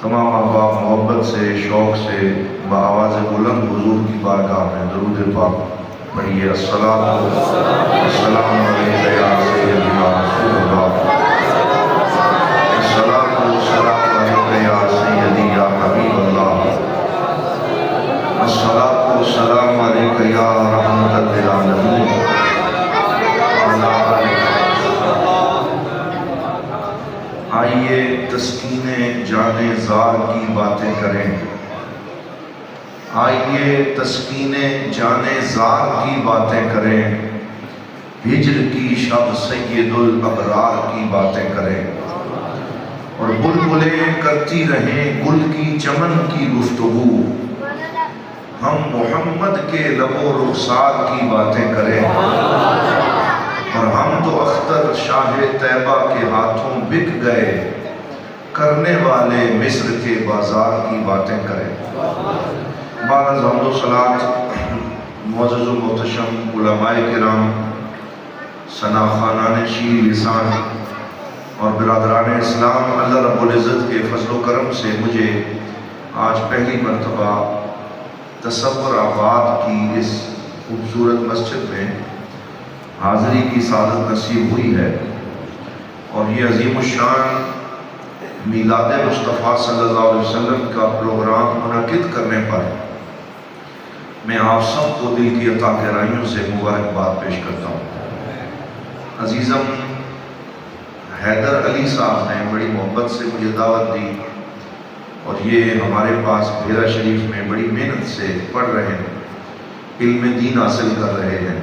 تمام احباب محبت سے شوق سے بآواز بلند حضور کی بارگاہ میں درود پاک پڑھیے۔ السلام علیکم یا سیدی یا رسول اللہ، السلام علیکم یا سیدی یا حبیب اللہ، السلام علیکم یا رحمت للعالمین۔ آئیے تسکین جان زار کی باتیں کریں، آئیے تسکین جان زار کی باتیں کریں، ہجر کی شب سید الابرار کی باتیں کریں، اور بلبلیں کرتی رہیں گل کی چمن کی گفتگو، ہم محمد کے لب و رخسار کی باتیں کریں، اور ہم تو اختر شاہ طیبہ کے ہاتھوں بک گئے، کرنے والے مصر کے بازار کی باتیں کریں۔ بعد از حمد و صلات معزز و محتشم علماء کرام، ثناخوانان شیر لسان اور برادران اسلام، اللہ رب العزت کے فضل و کرم سے مجھے آج پہلی مرتبہ تصور آباد کی اس خوبصورت مسجد میں حاضری کی سعادت نصیب ہوئی ہے، اور یہ عظیم الشان میلاد مصطفیٰ صلی اللہ علیہ وسلم کا پروگرام منعقد کرنے پر میں آپ سب کو دل کی عطا گہرائیوں سے مبارکباد پیش کرتا ہوں۔ عزیزم حیدر علی صاحب نے بڑی محبت سے مجھے دعوت دی، اور یہ ہمارے پاس بھیرا شریف میں بڑی محنت سے پڑھ رہے ہیں، علم دین حاصل کر رہے ہیں،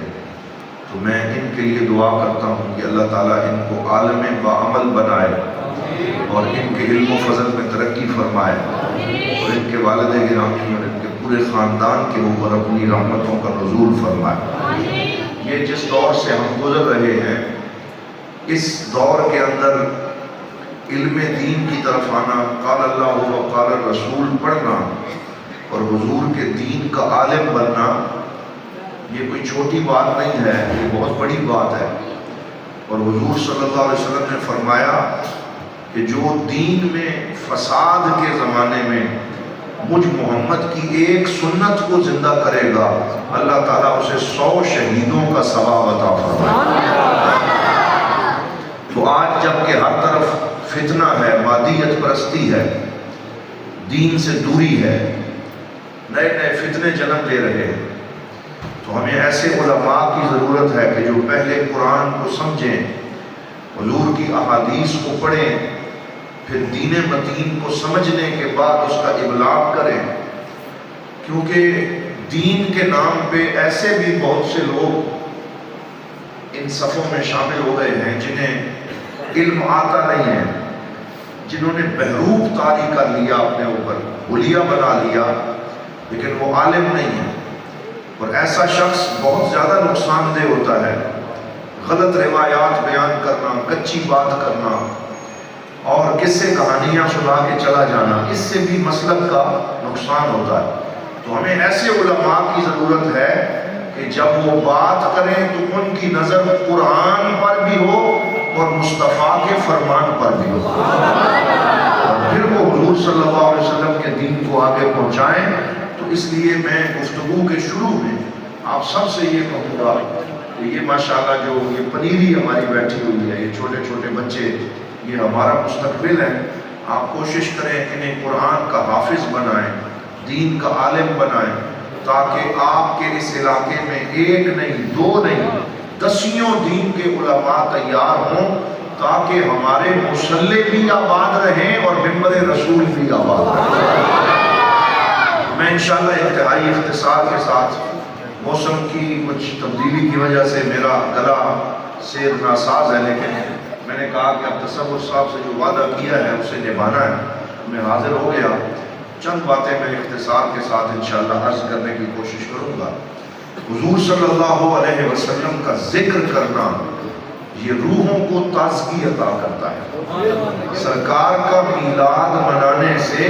تو میں ان کے لیے دعا کرتا ہوں کہ اللہ تعالیٰ ان کو عالم باعمل بنائے، اور ان کے علم و فضل میں ترقی فرمائے، اور ان کے والد گرامی اور ان کے پورے خاندان کے اوپر اپنی رحمتوں کا نزول فرمائے۔ یہ جس دور سے ہم گزر رہے ہیں، اس دور کے اندر علم دین کی طرف آنا، قال اللہ و قال الرسول پڑھنا، اور حضور کے دین کا عالم بننا، یہ کوئی چھوٹی بات نہیں ہے، یہ بہت بڑی بات ہے۔ اور حضور صلی اللہ علیہ وسلم نے فرمایا کہ جو دین میں فساد کے زمانے میں مجھ محمد کی ایک سنت کو زندہ کرے گا، اللہ تعالیٰ اسے 100 شہیدوں کا ثواب عطا فرمائے۔ تو آج جب کہ ہر طرف فتنہ ہے، مادیت پرستی ہے، دین سے دوری ہے، نئے نئے فتنے جنم لے رہے ہیں، تو ہمیں ایسے علماء کی ضرورت ہے کہ جو پہلے قرآن کو سمجھیں، حضور کی احادیث کو پڑھیں، پھر دین متین کو سمجھنے کے بعد اس کا ابلاغ کریں، کیونکہ دین کے نام پہ ایسے بھی بہت سے لوگ ان صفوں میں شامل ہو گئے ہیں جنہیں علم آتا نہیں ہے، جنہوں نے بہروپ طاری کر لیا، اپنے اوپر حلیہ بنا لیا، لیکن وہ عالم نہیں ہے، اور ایسا شخص بہت زیادہ نقصان دہ ہوتا ہے۔ غلط روایات بیان کرنا، کچی بات کرنا، اور قصے کہانیاں سنا کے چلا جانا، اس سے بھی مسلک کا نقصان ہوتا ہے۔ تو ہمیں ایسے علماء کی ضرورت ہے کہ جب وہ بات کریں تو ان کی نظر قرآن پر بھی ہو اور مصطفیٰ کے فرمان پر بھی ہو، اور پھر وہ حضور صلی اللہ علیہ وسلم کے دین کو آگے پہنچائیں۔ تو اس لیے میں گفتگو کے شروع میں آپ سب سے یہ کہوں گا کہ یہ ماشاءاللہ جو یہ پنیری ہماری بیٹھی ہوئی ہے، یہ چھوٹے چھوٹے بچے، یہ ہمارا مستقبل ہے۔ آپ کوشش کریں انہیں قرآن کا حافظ بنائیں، دین کا عالم بنائیں، تاکہ آپ کے اس علاقے میں ایک نہیں، دو نہیں، 10 دین کے علماء تیار ہوں، تاکہ ہمارے مصلی بھی آباد رہیں اور ممبر رسول بھی آباد رہیں۔ میں انشاءاللہ انتہائی اختصار کے ساتھ، موسم کی کچھ تبدیلی کی وجہ سے میرا گلا سیر ناساز ہے، لیکن میں نے کہا کہ اب تصور صاحب سے جو وعدہ کیا ہے اسے نبھانا ہے، میں حاضر ہو گیا۔ چند باتیں میں اختصار کے ساتھ انشاءاللہ عرض کرنے کی کوشش کروں گا۔ حضور صلی اللہ علیہ وسلم کا ذکر کرنا یہ روحوں کو تازگی عطا کرتا ہے۔ سرکار کا میلاد منانے سے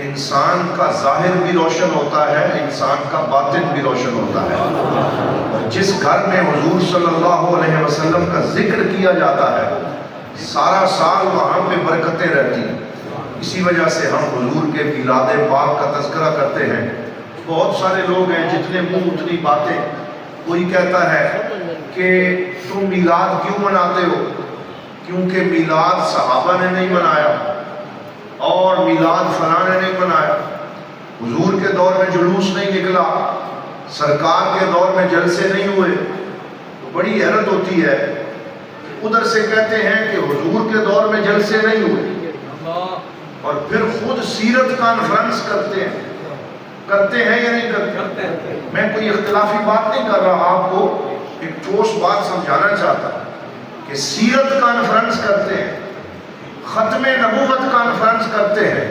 انسان کا ظاہر بھی روشن ہوتا ہے، انسان کا باطن بھی روشن ہوتا ہے۔ جس گھر میں حضور صلی اللہ علیہ وسلم کا ذکر کیا جاتا ہے، سارا سال وہاں پہ برکتیں رہتی ہیں۔ اسی وجہ سے ہم حضور کے میلاد پاک کا تذکرہ کرتے ہیں۔ بہت سارے لوگ ہیں جتنے منہ اتنی باتیں، کوئی کہتا ہے کہ تم میلاد کیوں مناتے ہو؟ کیونکہ میلاد صحابہ نے نہیں منایا اور میلاد فلاں نے نہیں منایا، حضور کے دور میں جلوس نہیں نکلا، سرکار کے دور میں جلسے نہیں ہوئے۔ تو بڑی حیرت ہوتی ہے، ادھر سے کہتے ہیں کہ حضور کے دور میں جلسے نہیں ہوئے اور پھر خود سیرت کانفرنس کرتے ہیں یا نہیں کرتے؟ میں کوئی اختلافی بات نہیں کر رہا، آپ کو ایک ٹھوس بات سمجھانا چاہتا ہوں کہ سیرت کانفرنس کرتے ہیں، ختم نبوت کانفرنس کرتے ہیں۔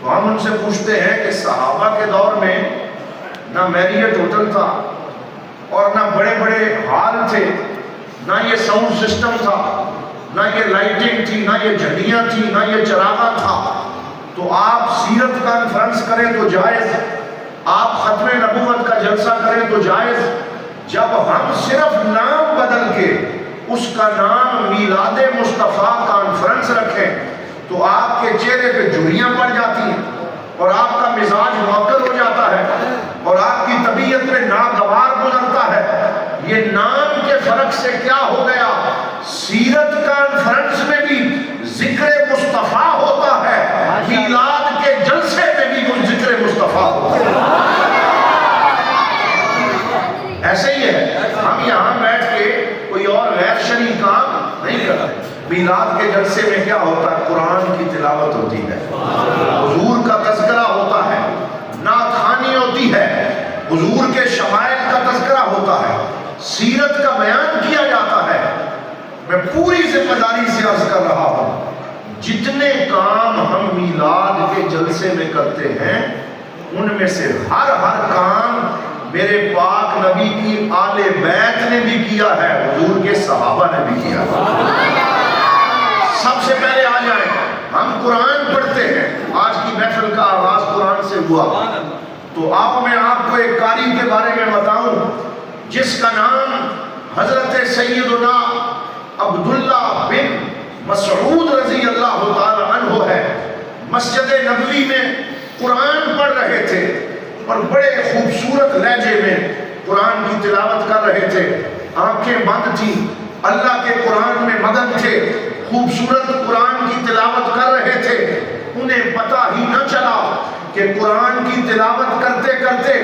تو ہم ان سے پوچھتے ہیں کہ صحابہ کے دور میں نہ میریٹ ہوٹل تھا اور نہ بڑے بڑے ہال تھے، نہ یہ ساؤنڈ سسٹم تھا، نہ یہ لائٹنگ تھی، نہ یہ جھنڈیاں تھی، نہ یہ چراغاں تھا، تو آپ سیرت کانفرنس کریں تو جائز، آپ ختم نبوت کا جلسہ کریں تو جائز۔ جب ہم صرف نام بدل کے اس کا نام میلاد مصطفیٰ کانفرنس رکھیں تو آپ کے چہرے پہ جھریاں پڑ جاتی ہیں اور آپ کا مزاج معطل ہو جاتا ہے اور آپ کی طبیعت میں ناگوار گزرتا ہے۔ یہ نام کے فرق سے کیا ہو گیا؟ سیرت کانفرنس میں بھی ذکر مصطفیٰ ہوتا ہے، میلاد کے جلسے میں بھی وہ ذکر مصطفیٰ ہوتا ہے۔ ایسے ہی ہے، ہم یہاں بیٹھ کے کوئی اور غیر شرعی کام نہیں کرتے۔ میلاد کے جلسے میں کیا ہوتا ہے؟ قرآن کی تلاوت ہوتی ہے، حضور کا تذکرہ ہوتا ہے، نعت خوانی ہوتی ہے، حضور کے شمائل کا تذکرہ ہوتا ہے، سیرت کا بیان کیا جاتا ہے۔ میں پوری ذمہ داری سے عرض کر رہا ہوں، جتنے کام ہم میلاد کے جلسے میں کرتے ہیں ان میں سے ہر کام میرے پاک نبی کی آل بیت نے بھی کیا ہے، حضور کے صحابہ نے بھی کیا ہے۔ سب سے پہلے آ جائیں، ہم قرآن پڑھتے ہیں، آج کی محفل کا آغاز قرآن سے ہوا، تو میں آپ کو ایک قاری کے بارے میں بتاؤں جس کا نام حضرت سیدنا عبداللہ بن مسعود رضی اللہ تعالی عنہ ہے۔ مسجد نبوی میں قرآن پڑھ رہے تھے اور بڑے خوبصورت لہجے میں قرآن کی تلاوت کر رہے تھے، آنکھیں بند تھیں، اللہ کے قرآن میں مگن تھے، خوبصورت قرآن کی تلاوت کر رہے تھے۔ انہیں پتہ ہی نہ چلا کہ قرآن کی تلاوت کرتے کرتے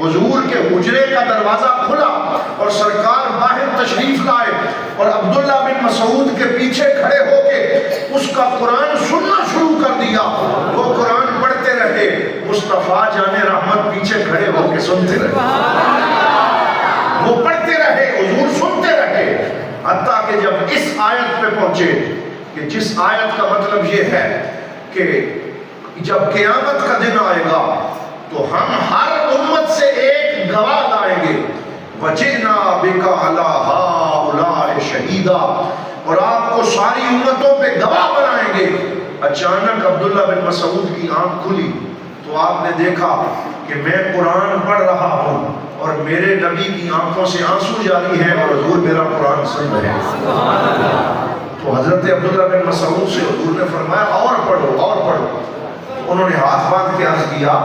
حضور کے حجرے کا دروازہ کھلا اور سرکار باہر تشریف لائے اور عبداللہ بن مسعود کے پیچھے کھڑے ہو کے اس کا قرآن سننا شروع کر دیا۔ وہ قرآن پڑھتے رہے، مصطفیٰ جان رحمت پیچھے کھڑے ہو کے سنتے رہے، وہ پڑھتے رہے، حضور سنتے رہے، حتیٰ کہ جب اس آیت پہ پہنچے کہ جس آیت کا مطلب یہ ہے کہ جب قیامت کا دن آئے گا تو ہم ہر امت سے ایک گواہ لائیں گے، وَجِئْنَا بِكَ عَلَىٰ هَٰؤُلَاءِ شَهِيدًا، اور آپ کو ساری امتوں پہ گواہ بنائیں گے۔ اچانک عبداللہ بن مسعود کی آنکھ کھلی تو آپ نے دیکھا کہ میں قرآن پڑھ رہا ہوں اور میرے نبی کی آنکھوں سے آنسو جاری ہیں اور حضور میرا قرآن سن رہے ہیں۔ تو حضرت عبداللہ بن مسعود سے حضور نے فرمایا اور پڑھو اور پڑھو۔ انہوں نے ہاتھ باندھ کے عرض کیا،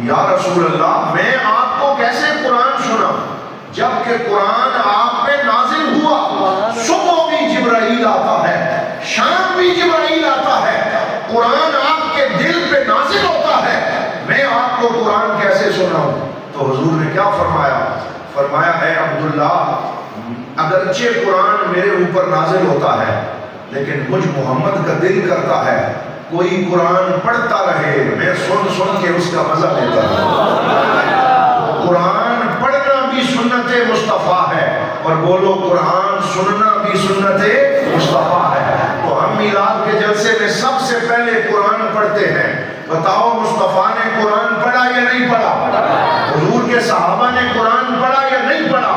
یا رسول اللہ میں آپ کو کیسے قرآن سنا جبکہ قرآن آپ پہ نازل ہوا، صبح بھی جبرائیل آتا ہے، شام بھی جبرائیل آتا ہے، قرآن آپ کے دل پہ نازل ہوتا ہے، میں آپ کو قرآن کیسے سناؤں؟ تو حضور نے کیا فرمایا؟ فرمایا اے عبداللہ، اگرچہ قرآن میرے اوپر نازل ہوتا ہے لیکن مجھ محمد کا دل کرتا ہے کوئی قرآن پڑھتا رہے، میں سن سن کے اس کا مزہ لیتا ہوں۔ قرآن پڑھنا بھی سنت مصطفیٰ ہے اور بولو قرآن سننا بھی سنت مصطفیٰ ہے۔ تو ہم میلاد کے جلسے میں سب سے پہلے قرآن پڑھتے ہیں۔ بتاؤ مصطفیٰ نے قرآن پڑھا یا نہیں پڑھا؟ حضور کے صحابہ نے قرآن پڑھا یا نہیں پڑھا؟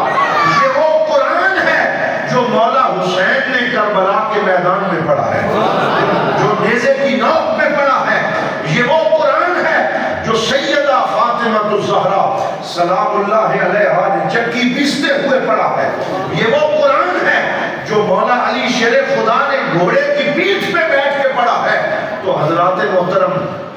یہ وہ قرآن ہے جو مولا حسین نے کربلا کے میدان میں پڑھا ہے، جو نیزے کی نوک میں پڑھا ہے۔ یہ وہ قرآن ہے جو سیدہ فاطمہ الزہرا سلام اللہ علیہا نے چکی پیستے ہوئے پڑھا ہے۔ یہ وہ قرآن ہے جو مولا علی شیر خدا نے گھوڑے کی پیٹھ پہ بیٹھ کے پڑھا ہے۔ تو حضرات حضرات محترم،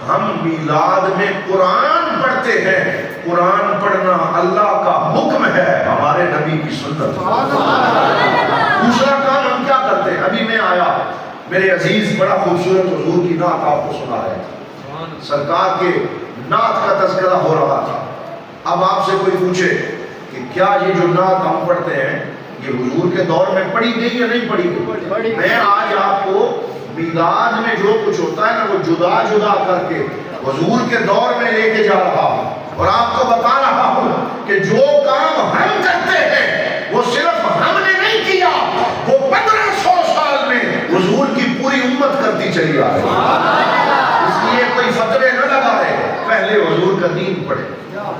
ہم میلاد میں قرآن پڑھتے ہیں، قرآن پڑھنا اللہ کا حکم ہے، ہمارے نبی کی سنت۔ دوسرا کام ہم کیا کرتے ہیں؟ ابھی میں آیا، میرے عزیز بڑا خوبصورت حضور کی نعت آپ کو سنا رہے تھے، سرکار کے نعت کا تذکرہ ہو رہا تھا۔ اب آپ سے کوئی پوچھے کہ کیا یہ جو نعت ہم پڑھتے ہیں یہ حضور کے دور میں پڑھی گئی یا نہیں پڑھی گئی؟ میں آج آپ کو میلاد میں جو کچھ ہوتا ہے نا وہ جدا جدا کر کے حضور کے دور میں لے کے جا رہا ہوں، اور آپ کو بتا رہا ہوں کہ جو کام ہم کرتے ہیں وہ صرف ہم نے نہیں کیا، وہ 1500 سال میں حضور کی پوری امت کرتی چلی آ رہی ہے۔ اس لیے کوئی فتوے نہ لگائے، پہلے حضور کا دین پڑھے،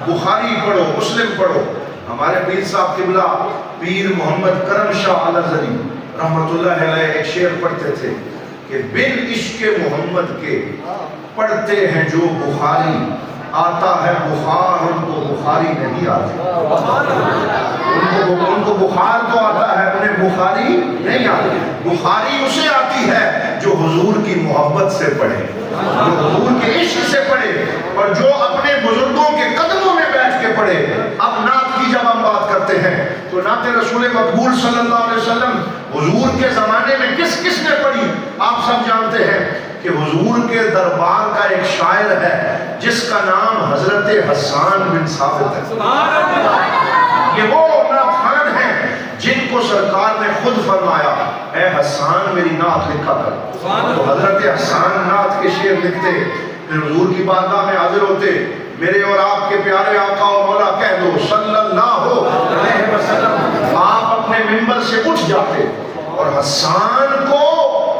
بخاری پڑھو، مسلم پڑھو۔ ہمارے پیر صاحب قبلہ پیر محمد کرم شاہ الازہری رحمت اللہ علیہ ایک شعر پڑھتے تھے کہ بن عشق محمد کے پڑھتے ہیں جو بخاری، آتا ہے بخار ان کو بخاری نہیں آتی۔ ان کو بخار تو آتا ہے، انہیں بخاری نہیں آتی۔ بخاری اسے آتی ہے جو حضور کی محبت سے پڑھے، جو حضور کے عشق سے پڑھے، اور جو اپنے بزرگوں کے قدموں میں بیٹھ کے پڑھے۔ اب نعت کی جب ہم بات کرتے ہیں تو نعت رسول مقبول صلی اللہ علیہ وسلم حضور کے زمانے میں کس کس نے پڑھی؟ آپ سب جانتے ہیں کہ حضور کے دربار کا ایک شاعر ہے جس کا نام حضرت حسان بن ثابت ہے۔ یہ وہ نعت ہیں جن کو سرکار نے خود فرمایا اے حسان میری نعت لکھا کر، تو حضرت حسان نعت کے شعر لکھتے، پھر حضور کی بارگاہ میں حاضر ہوتے، میرے اور آپ کے پیارے آقا و مولا کہہ دو صلی اللہ علیہ وسلم، آپ اپنے منبر سے اٹھ جاتے اور حسان کو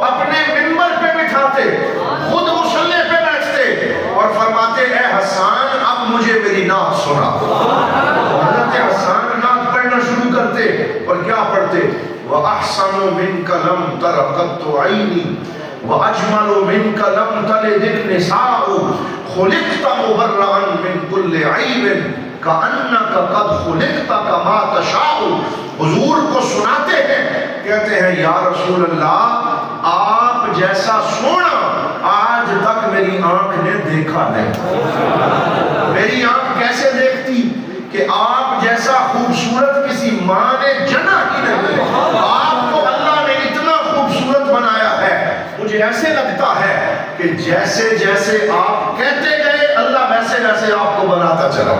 اپنے منبر پہ بٹھاتے، خود مصلی پہ بیٹھتے اور فرماتے اے حسان اب مجھے میری نعت سنا۔ حضرت حسان نعت پڑھنا شروع کرتے اور کیا پڑھتے؟ وَأَحْسَنُ مِنْكَ لَمْ تَرَ قَطُّ عَيْنِي وَأَجْمَلُ مِنْكَ لَمْ تَلِدِ النِّسَاءُ خُلِقْتَ مُبَرَّأً مِنْ كُلِّ عَيْبٍ كَأَنَّكَ قَدْ خُلِقْتَ كَمَا تَشَاءُ۔ حضور کو سناتے ہیں، کہتے ہیں یا رسول اللہ آپ جیسا سونا آج تک میری آنکھ نے دیکھا نہیں۔ میری آنکھ کیسے دیکھتی کہ آپ جیسا خوبصورت کسی ماں نے جنا ہی نہیں۔ آپ کو اللہ نے اتنا خوبصورت بنایا ہے، مجھے ایسے لگتا ہے کہ جیسے جیسے آپ کہتے گئے اللہ ویسے ویسے آپ کو بناتا چلا۔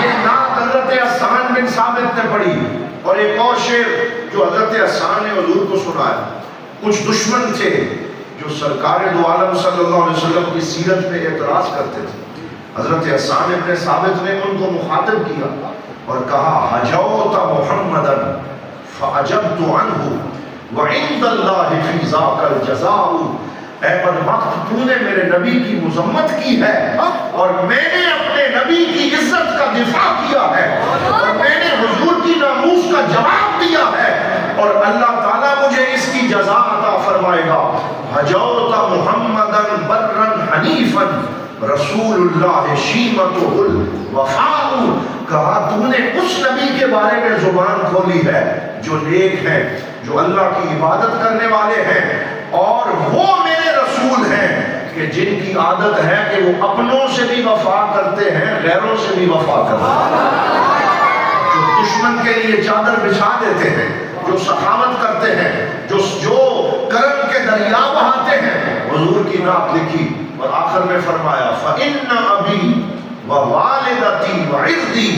یہ نعت حضرت حسان بن ثابت نے پڑھی۔ اور ایک اور شعر جو حضرت حسان نے حضور کو سنایا، کچھ دشمن تھے جو سرکار دو عالم صلی اللہ علیہ وسلم کی سیرت میں اعتراض کرتے تھے، حضرت حسان بن ثابت نے ان کو مخاطب کیا اور کہا حجوت محمدا فعجبت عنہ وعند اللہ فی ذاک الجزاء۔ اے بدبخت تو نے میرے نبی کی مذمت کی ہے اور میں نے اپنے نبی کی عزت کا دفاع کیا ہے اور میں نے حضور کی ناموس کا جواب دیا ہے، اور اللہ تعالیٰ مجھے اس کی جزا عطا فرمائے گا۔ حجوت محمدا برا حنیفا رسول اللہ شیمتہ الوفاء۔ کہا تو نے اس نبی کے بارے میں زبان کھولی ہے جو نیک ہے، جو اللہ کی عبادت کرنے والے ہیں، اور وہ میرے رسول ہیں کہ جن کی عادت ہے کہ وہ اپنوں سے بھی وفا کرتے ہیں، غیروں سے بھی وفا کرتے ہیں، جو دشمن کے لیے چادر بچھا دیتے ہیں، جو سخاوت کرتے ہیں، جو کرم کے دریا بہاتے ہیں۔ حضور کی نعت لکھی اور آخر میں فرمایا فَإِنَّ أَبِي وَوَالِدَتِي وَعِرْضِي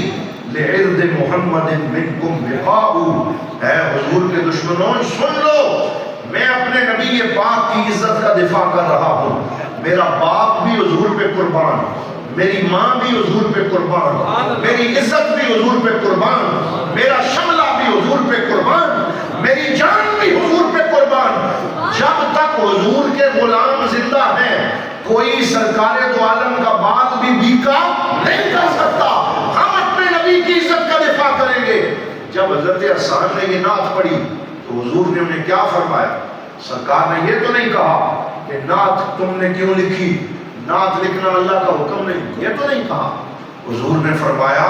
لِعِرْضِ مُحَمَّدٍ مِنْكُمْ لِقَاءُ۔ اے حضور کے دشمنوں سن لو، میں اپنے نبی پاک کی عزت کا دفاع کر رہا ہوں، میرا باپ بھی حضور پہ قربان، میری ماں بھی حضور پہ قربان، میری عزت بھی حضور پہ قربان، میرا شملہ بھی حضور پہ قربان، میری جان بھی حضور پہ قربان۔ جب تک حضور کے غلام زندہ ہیں کوئی سرکار دو عالم کا بال بھی بیکا نہیں کر سکتا۔ ہم اپنے نبی کی عزت کا دفاع کریں گے۔ جب حضرت حسان نے یہ نعت پڑھی تو حضور نے انہیں کیا فرمایا؟ سرکار نے یہ تو نہیں کہا کہ نعت تم نے کیوں لکھی، نعت لکھنا اللہ کا حکم نہیں، یہ تو نہیں کہا۔ حضور نے فرمایا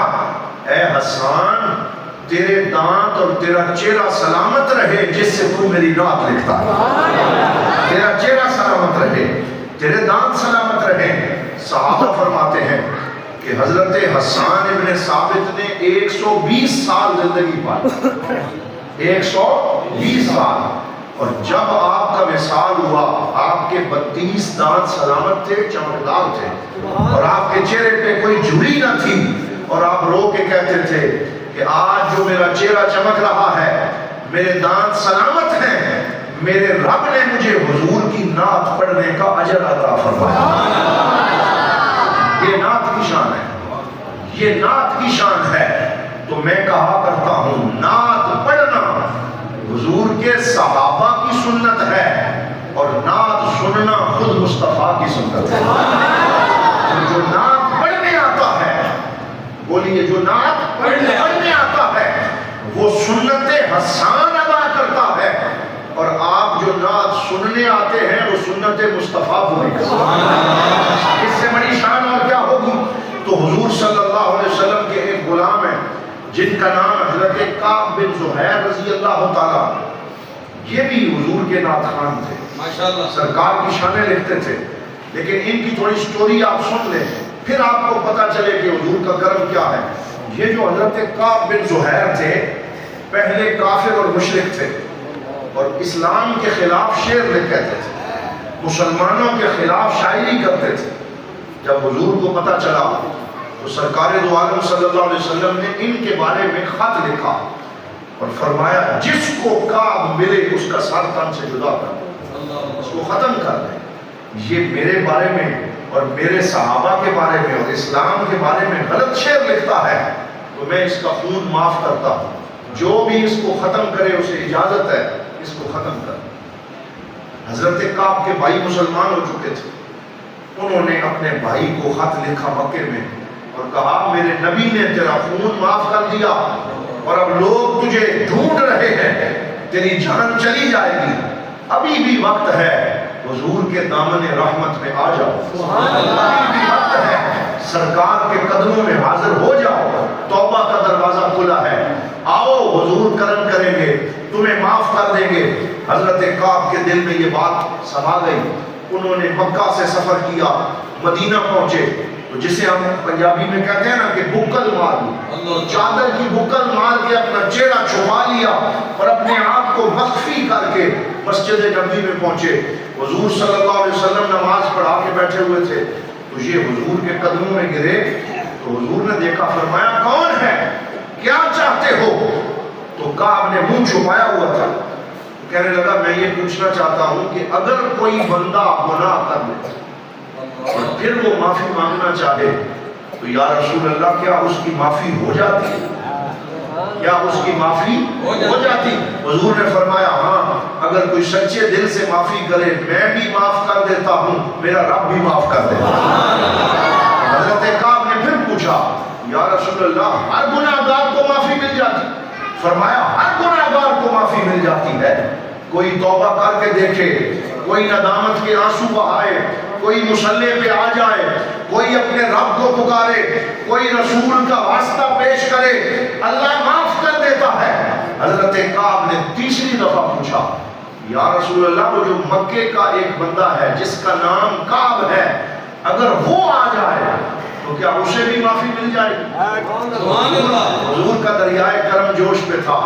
اے حسان تیرے دانت اور تیرا چہرہ سلامت رہے جس سے تو میری نعت لکھتا ہے، تیرا چہرہ سلامت رہے۔ تیرے دانت سلامت رہیں۔ صحابہ فرماتے ہیں کہ حضرت حسان ابن ثابت نے 120 سال زندگی پائی، 120 سال، اور جب آپ کا وصال ہوا آپ کے 32 دانت سلامت تھے، چمکدار تھے، اور آپ کے چہرے پہ کوئی جھری نہ تھی، اور آپ رو کے کہتے تھے کہ آج جو میرا چہرہ چمک رہا ہے، میرے دانت سلامت ہیں، میرے رب نے مجھے حضور کی نعت پڑھنے کا اجر عطا فرمایا۔ یہ نعت کی شان ہے، یہ نعت کی شان ہے۔ تو میں کہا کرتا ہوں نعت پڑھنا حضور کے صحابہ کی سنت ہے، اور نعت سننا خود مصطفیٰ کی سنت ہے۔ جو نعت پڑھنے آتا ہے، بولیے، جو نعت پڑھنے آتا ہے وہ سنت حسان ادا کرتا ہے، اور آپ جو نعت سننے آتے ہیں وہ سنت مصطفیٰ پوری کرتے ہیں۔ اس سے بڑی شان اور کیا ہوگی؟ تو حضور صلی اللہ علیہ وسلم کے ایک غلام ہیں جن کا نام حضرت کعب بن زہیر رضی اللہ تعالیٰ، یہ بھی حضور کے نعت خوان تھے، سرکار کی شانیں لکھتے تھے۔ لیکن ان کی تھوڑی سٹوری آپ سن لیں، پھر آپ کو پتا چلے کہ حضور کا کرم کیا ہے۔ یہ جو حضرت کعب بن زہیر تھے، پہلے کافر اور مشرک تھے، اور اسلام کے خلاف شعر کہتے تھے، مسلمانوں کے خلاف شاعری کرتے تھے۔ جب حضور کو پتا چلا تو سرکار دو عالم صلی اللہ علیہ وسلم نے ان کے بارے میں خط لکھا اور فرمایا جس کو کعب ملے اس کا سر تن سے جدا کر دیں، اس کو ختم کر دیں۔ یہ میرے بارے میں اور میرے صحابہ کے بارے میں اور اسلام کے بارے میں غلط شعر لکھتا ہے، تو میں اس کا خون معاف کرتا ہوں، جو بھی اس کو ختم کرے اسے اجازت ہے اس کو ختم کر۔ حضرت کعب کے بھائی مسلمان ہو چکے تھے، انہوں نے اپنے بھائی کو خط لکھا مکے میں اور کہا میرے نبی نے تیرا خون معاف کر دیا، اور اب لوگ تجھے ڈھونڈ رہے ہیں، تیری جان چلی جائے گی، ابھی بھی وقت ہے، حضور کے دامن رحمت میں آ جاؤ، ابھی بھی وقت ہے، سرکار کے قدموں میں حاضر ہو جاؤ، توبہ کا دروازہ کھلا ہے، آؤ حضور کرم کریں گے، تمہیں معاف کر دیں گے۔ حضرت کعب کے دل میں یہ بات سما گئی، انہوں نے مکہ سے سفر کیا، مدینہ پہنچے، تو جسے ہم پنجابی میں کہتے ہیں نا کہ بکل مار لی، چادر کی بکل مار کے اپنا چہرہ چھپا لیا اور اپنے آپ کو مخفی کر کے مسجد نبوی میں پہنچے۔ حضور صلی اللہ علیہ وسلم نماز پڑھا کے بیٹھے ہوئے تھے، تو یہ حضور کے قدموں میں گرے، تو حضور نے دیکھا، فرمایا کون ہے، کیا چاہتے ہو؟ تو کعب نے منہ چھپایا ہوا تھا، کہنے لگا میں یہ پوچھنا چاہتا ہوں کہ اگر کوئی بندہ گناہ کر لے اور پھر وہ معافی مانگنا چاہے تو یا رسول اللہ کیا اس کی معافی ہو جاتی؟ کیا اس کی معافی ہو جاتی؟ حضور نے فرمایا ہاں، اگر کوئی سچے دل سے معافی کرے میں بھی معاف کر دیتا ہوں، میرا رب بھی معاف کر دیتا ہے۔ حضرت کعب نے پھر پوچھا یا رسول اللہ ہر گناہگار کو معافی مل جاتی؟ فرمایا ہر گناہگار کو معافی مل جاتی ہے، کوئی توبہ کر کے دیکھے، کوئی ندامت کے آنسو بہائے، کوئی مصلی پہ آ جائے، کوئی اپنے رب کو پکارے، کوئی رسول کا واسطہ پیش کرے، اللہ معاف کر دیتا ہے۔ حضرت کعب نے تیسری دفعہ پوچھا یا رسول اللہ وہ جو مکے کا ایک بندہ ہے جس کا نام کعب ہے، اگر وہ آ جائے تو کیا اسے بھی معافی مل جائے گی؟ حضور کا دریائے کرم جوش پہ تھا،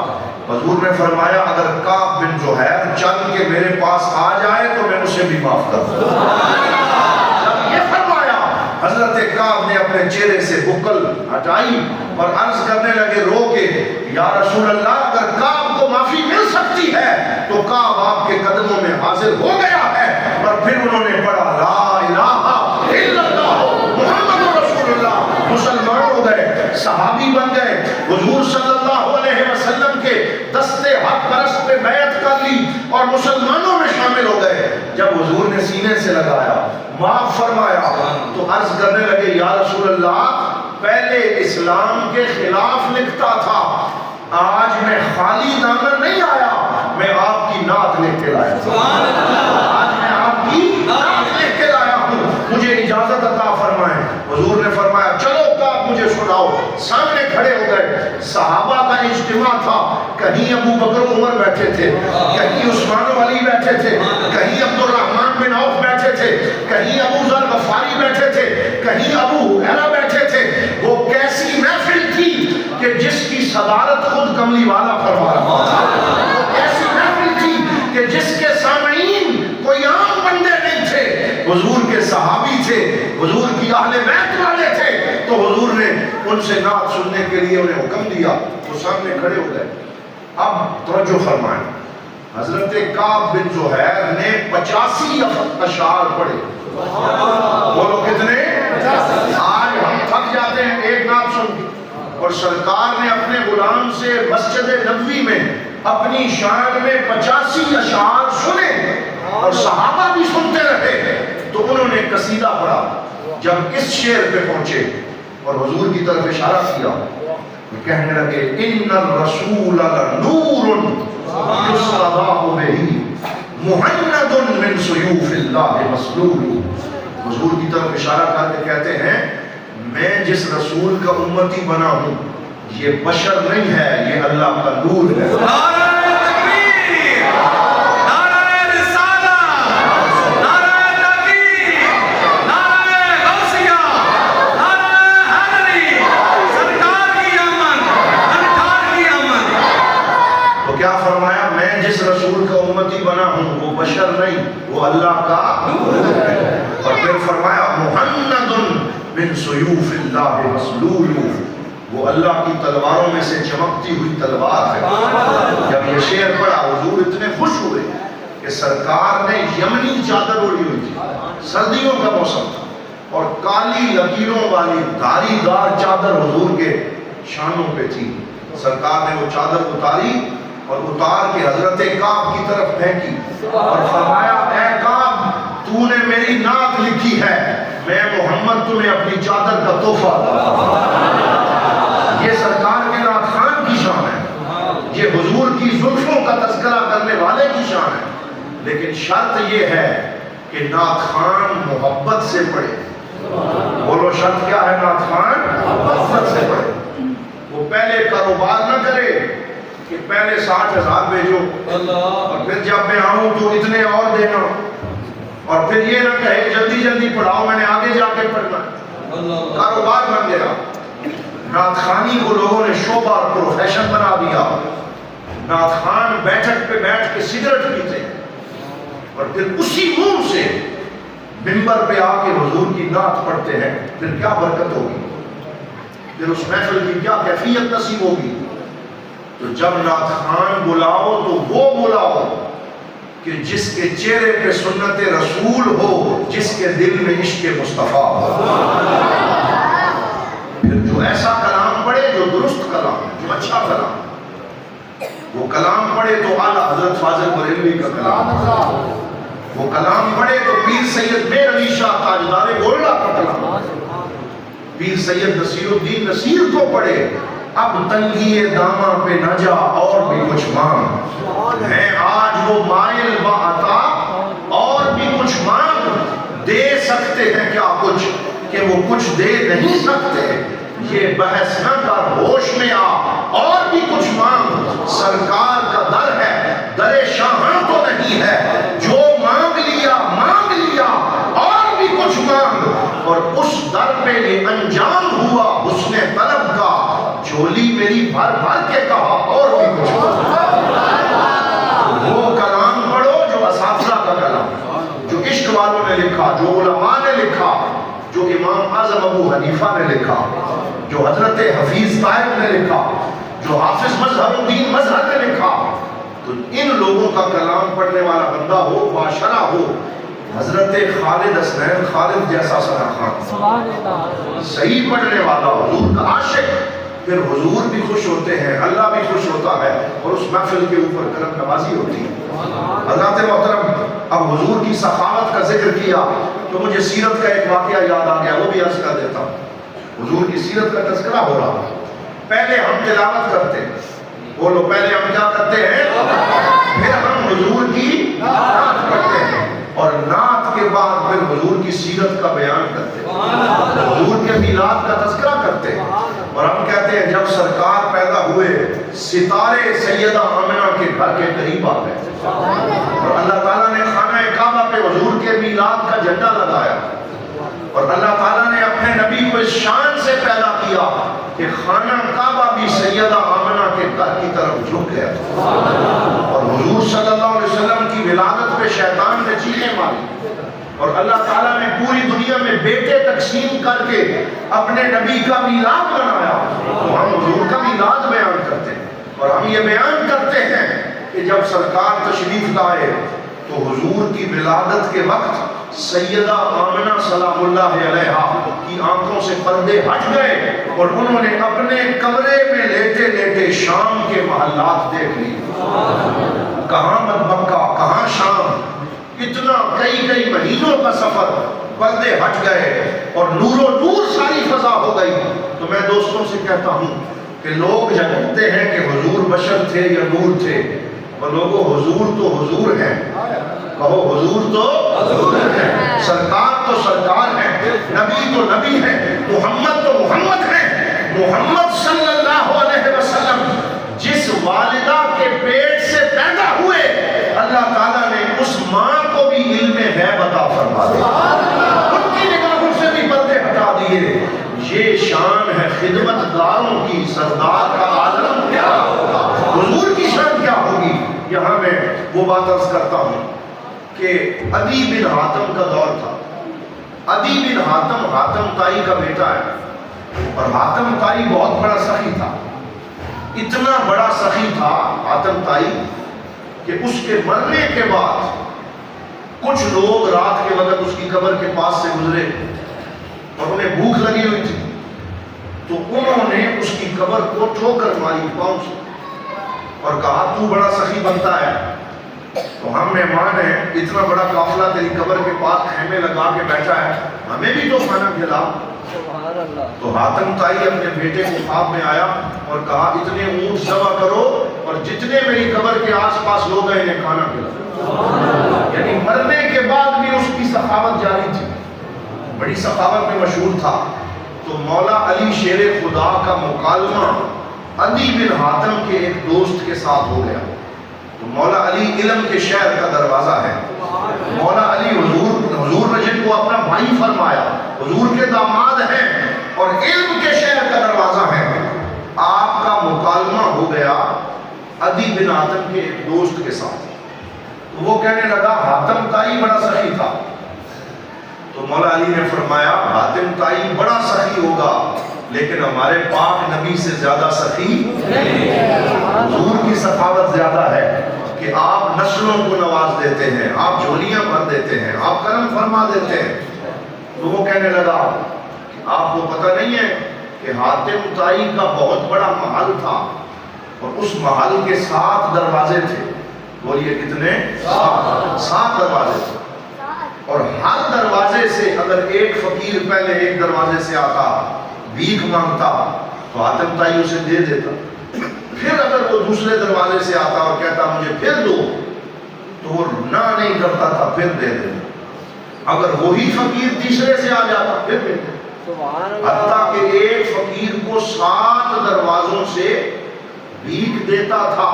حضور نے فرمایا اگر کعب بن زہیر چل کے میرے پاس آ جائے تو میں اسے بھی معاف کر دوں۔ جب یہ فرمایا حضرت کعب نے اپنے چہرے سے بکل ہٹائی اور عرض کرنے لگے رو کے یا رسول اللہ اگر کعب کو معافی مل سکتی ہے تو کعب آپ کے قدموں میں حاضر ہو گیا ہے۔ اور پھر انہوں نے پڑھا لا الہ الا اللہ محمد رسول اللہ، مسلمان ہو گئے، صحابی بن گئے، حضور صلی اللہ علیہ وسلم کے دستے حق پرست پہ بیعت کر لی اور مسلمانوں میں شامل ہو گئے۔ جب حضور نے سینے سے لگایا معاف فرمایا تو عرض کرنے لگے یا رسول اللہ پہلے اسلام کے خلاف لکھتا تھا، آج میں خالی دامن نہیں آیا، میں آپ کی نعت لے کے لایا، آج میں آپ کی نعت لے کے لایا ہوں، مجھے اجازت عطا فرمائیں۔ حضور نے فرمایا چلو کعب مجھے سناؤ، سامنے کھڑے ہو گئے، صحابہ کا اجتماع تھا، کہیں ابو بکر عمر بیٹھے تھے، کہیں عثمان و علی بیٹھے تھے، کہیں عبد الرحمن بن عوف بیٹھے تھے, کہیں ابو ذر غفاری بیٹھے تھے, کہیں ابو ہریرہ بیٹھے تھے. وہ کیسی محفل تھی کہ جس کی صدارت خود کملی والا فرما رہا تھا. وہ ایسی محفل تھی کہ جس کے سامعین کوئی عام بندے نہیں تھے, حضور کے صحابی تھے, حضور کی اہل بیت والے تھے. تو حضور نے ان سے نعت سننے کے لیے انہیں حکم دیا, وہ سامنے کھڑے ہو گئے. اب توجہ فرمائیں, حضرت کعب بن زہیر نے 85 اشعار پڑھے. بولو کتنے؟ آج ہم تھک جاتے ہیں ایک نعت سن کے, اور سرکار نے اپنے غلام سے مسجد نبوی میں اپنی شان میں 85 اشعار سنے, اور صحابہ بھی سنتے رہے. تو انہوں نے قصیدہ پڑھا. جب اس شعر پہ پہنچے اور حضور کی طرف اشارہ کیا, کہنے لگے ان الرسول لنور یستضاء بہ مہند من سیوف اللہ مسلول. حضور کی طرف اشارہ کر کے کہتے ہیں میں جس رسول کا امتی بنا ہوں یہ بشر نہیں ہے, یہ اللہ کا نور ہے. کیا فرمایا؟ میں جس رسول کا امتی بنا ہوں وہ بشر نہیں, وہ اللہ کا نور ہے. اور پھر فرمایا مہند من سیوف اللہ مسلول, وہ اللہ کی تلواروں میں سے چمکتی ہوئی تلوار ہے. جب یہ شعر پڑھا حضور اتنے خوش ہوئے کہ سرکار نے یمنی چادر اوڑھی ہوئی تھی, سردیوں کا موسم تھا, اور کالی لکیروں والی دھاری دار چادر حضور کے شانوں پہ تھی. سرکار نے وہ چادر اتاری اور اتار کے حضرت کعب کی طرف پھینکی اور فرمایا اے کعب تو نے میری نعت لکھی ہے, میں محمد تمہیں اپنی چادر کا تحفہ دوں. یہ سرکار کے نعت خان کی شان ہے, یہ حضور کی زلفوں کا تذکرہ کرنے والے کی شان ہے. لیکن شرط یہ ہے کہ نعت خان محبت سے پڑھے. بولو شرط کیا ہے؟ نعت خان محبت سے پڑھے. وہ پہلے کاروبار نہ کرے کہ پہلے 60,000 بھیجو اور پھر جب میں آؤں تو اتنے اور دینا, اور پھر یہ نہ کہے جلدی جلدی پڑھاؤ میں نے آگے جا کے پڑھنا. کاروبار بن گیا. نعت خانی کو لوگوں نے شعبہ اور پروفیشن بنا دیا. نعت خان بیٹھک پہ بیٹھ کے سگریٹ پیتے اور پھر اسی منہ سے منبر پہ آ کے حضور کی نعت پڑھتے ہیں. پھر کیا برکت ہوگی, پھر اس محفل کی کیا کیفیت نصیب ہوگی. تو جب نعت خان بلاؤ تو وہ بلاؤ کہ جس کے چہرے پہ سنت رسول ہو, جس کے دل میں عشق مصطفیٰ ہو. پھر جو ایسا کلام پڑھے جو درست کلام, جو اچھا کلام, وہ کلام پڑھے تو اعلیٰ حضرت فاضل بریلوی کا کلام, وہ کلام پڑھے تو پیر سید میر علی شاہ تاجدار گولڈا کا کلام, پیر سید نصیر الدین نصیر کو پڑھے. اب تنگی داماں پہ نہ جا اور بھی کچھ مانگ, ہے آج وہ مائل و عطا اور بھی کچھ مانگ. دے سکتے ہیں کیا کچھ کہ وہ کچھ دے نہیں سکتے, یہ بحث نہ کر ہوش میں آ اور بھی کچھ مانگ. سرکار کا در ہے, در شاہاں تو نہیں ہے, جو مانگ لیا اور بھی کچھ مانگ. اور اس در پہ یہ انجام ہوا حسن طلب کا, جھولی میری بھر بھر کے کہا اور بھی کچھ مانگ. وہ کلام پڑھو جو اساتذہ کا کلام, جو عشق والوں نے لکھا, جو علماء نے لکھا, جو امام اعظم ابو حنیفہ نے لکھا, جو حضرت حفیظ طاہر نے لکھا, جو حافظ مظہر الدین مظہر نے لکھا. تو ان لوگوں کا کلام پڑھنے والا بندہ ہو, باشرہ ہو. حضرت خالد حسنین خالد جیسا ثنا خان صحیح پڑھنے والا, حضور کا عاشق, پھر حضور بھی خوش ہوتے ہیں, اللہ بھی خوش ہوتا ہے, اور اس محفل کے اوپر کرم نوازی ہوتی ہے. حضرات محترم, اب حضور کی سخاوت کا ذکر کیا تو مجھے سیرت کا ایک واقعہ یاد آ گیا, وہ بھی عرض کر دیتا ہوں. حضور کی سیرت کا تذکرہ ہو رہا. پہلے ہم تلاوت کرتے, بولو پہلے ہم کیا کرتے ہیں, پھر ہم حضور کی نعت پڑھتے ہیں, اور نعت کے بعد پھر حضور کی سیرت کا بیان کرتے ہیں, حضور کے میلاد کا تذکرہ کرتے ہیں. اور ہم کہتے ہیں جب سرکار پیدا ہوئے ستارے سیدہ آمنہ کے گھر کے قریب آ گئے, اور اللہ تعالیٰ نے خانہ کعبہ پہ حضور کے میلاد کا جھنڈا لگایا، اور اللہ تعالیٰ نے اپنے نبی کو اس شان سے پیدا کیا کہ خانہ کعبہ بھی سیدہ آمنہ کے گھر کی طرف جھک گیا، اور حضور صلی اللہ علیہ وسلم کی ولادت پہ شیطان نے چیخیں ماری، اور اللہ تعالیٰ نے پوری دنیا میں بیٹے تقسیم کر کے اپنے نبی کا میلاد بنایا۔ تو ہم حضور کا میلاد بیان کرتے ہیں، اور ہم یہ بیان کرتے ہیں کہ جب سرکار تشریف لائے تو حضور کی ولادت کے وقت سیدہ آمنہ سلام اللہ علیہا کی آنکھوں سے پردے ہٹ گئے، اور انہوں نے اپنے کمرے میں لیٹے لیٹے شام کے محلات دیکھ لی۔ کہاں مکہ، کہاں شام، اتنا کئی مہینوں کا سفر، پردے ہٹ گئے اور نور و نور ساری فضا ہو گئی۔ تو میں دوستوں سے کہتا ہوں کہ لوگ جانتے ہیں کہ حضور بشر تھے یا نور تھے، اور لوگوں حضور تو حضور ہیں، کہو حضور تو حضور ہیں، سرکار تو سرکار ہیں، نبی تو نبی ہیں، محمد تو محمد ہیں۔ محمد صلی اللہ علیہ وسلم جس والدہ کے پیٹ سے پیدا ہوئے، اللہ تعالیٰ نے اس ماں کو بھی علم غیب عطا فرما دیا، ان کی نگاہوں سے بھی پردے ہٹا دیے۔ یہ شان ہے خدمت گاروں کی، سردار کا عالم کیا ہوگا، حضور کی شان کیا ہوگی۔ یہاں میں وہ بات عرض کرتا ہوں کہ عدی بن حاتم کا دور تھا۔ عدی بن حاتم حاتم تائی کا بیٹا ہے، اور حاتم تائی بہت بڑا سخی تھا، اتنا بڑا سخی تھا حاتم تائی کہ اس کے مرنے کے بعد کچھ لوگ رات کے وقت اس کی قبر کے پاس سے گزرے اور انہیں بھوک لگی ہوئی تھی، تو انہوں نے اس کی قبر کو ٹھوکر ماری پاؤں سے اور کہا تو بڑا سخی بنتا ہے تو ہم مہمان ہیں، اتنا بڑا قافلہ تیری قبر کے پاس خیمے لگا کے بیٹھا ہے، ہمیں بھی تو کھانا کھلا۔ تو حاتم تائی اپنے بیٹے کو خواب میں آیا اور کہا اتنے اونٹ ذبح کرو اور جتنے میری قبر کے آس پاس لوگ ہیں انہیں کھانا کھلاؤ۔ یعنی مرنے کے بعد بھی اس کی سخاوت جاری تھی، بڑی سخاوت میں مشہور تھا۔ تو مولا علی شیر خدا کا مکالمہ عدی بن حاتم کے ایک دوست کے ساتھ ہو گیا۔ تو مولا علی علم کے شہر کا دروازہ ہے، مولا علی حضور نے جن کو اپنا بھائی فرمایا، حضور کے داماد ہیں اور علم کے شہر کا دروازہ ہے۔ آپ کا مکالمہ ہو گیا عدی بن حاتم کے ایک دوست کے ساتھ، تو وہ کہنے لگا حاتم تائی بڑا سخی تھا، تو مولا علی نے فرمایا حاتم تائی بڑا سخی ہوگا لیکن ہمارے پاک نبی سے زیادہ سخی حضور کی سخاوت زیادہ ہے کہ آپ نسلوں کو نواز دیتے ہیں، آپ جھولیاں بھر دیتے ہیں، آپ کرم فرما دیتے ہیں۔ تو وہ کہنے لگا آپ کو پتہ نہیں ہے کہ حاتم تائی کا بہت بڑا محل تھا اور اس محل کے 7 دروازے تھے، بولیے کتنے؟ 7 دروازے تھے، اور ہر دروازے سے اگر ایک فقیر پہلے ایک دروازے سے آتا بھیک مانگتا تو حاتم تائی اسے دے دیتا، پھر اگر وہ دوسرے دروازے سے آتا اور کہتا مجھے پھر دو تو وہ نہ نہیں کرتا تھا، پھر دے دیتا، اگر وہی فقیر تیسرے سے آ جاتا پھر دے دیتا، حتیٰ کہ ایک فقیر کو 7 دروازوں سے بھیک دیتا تھا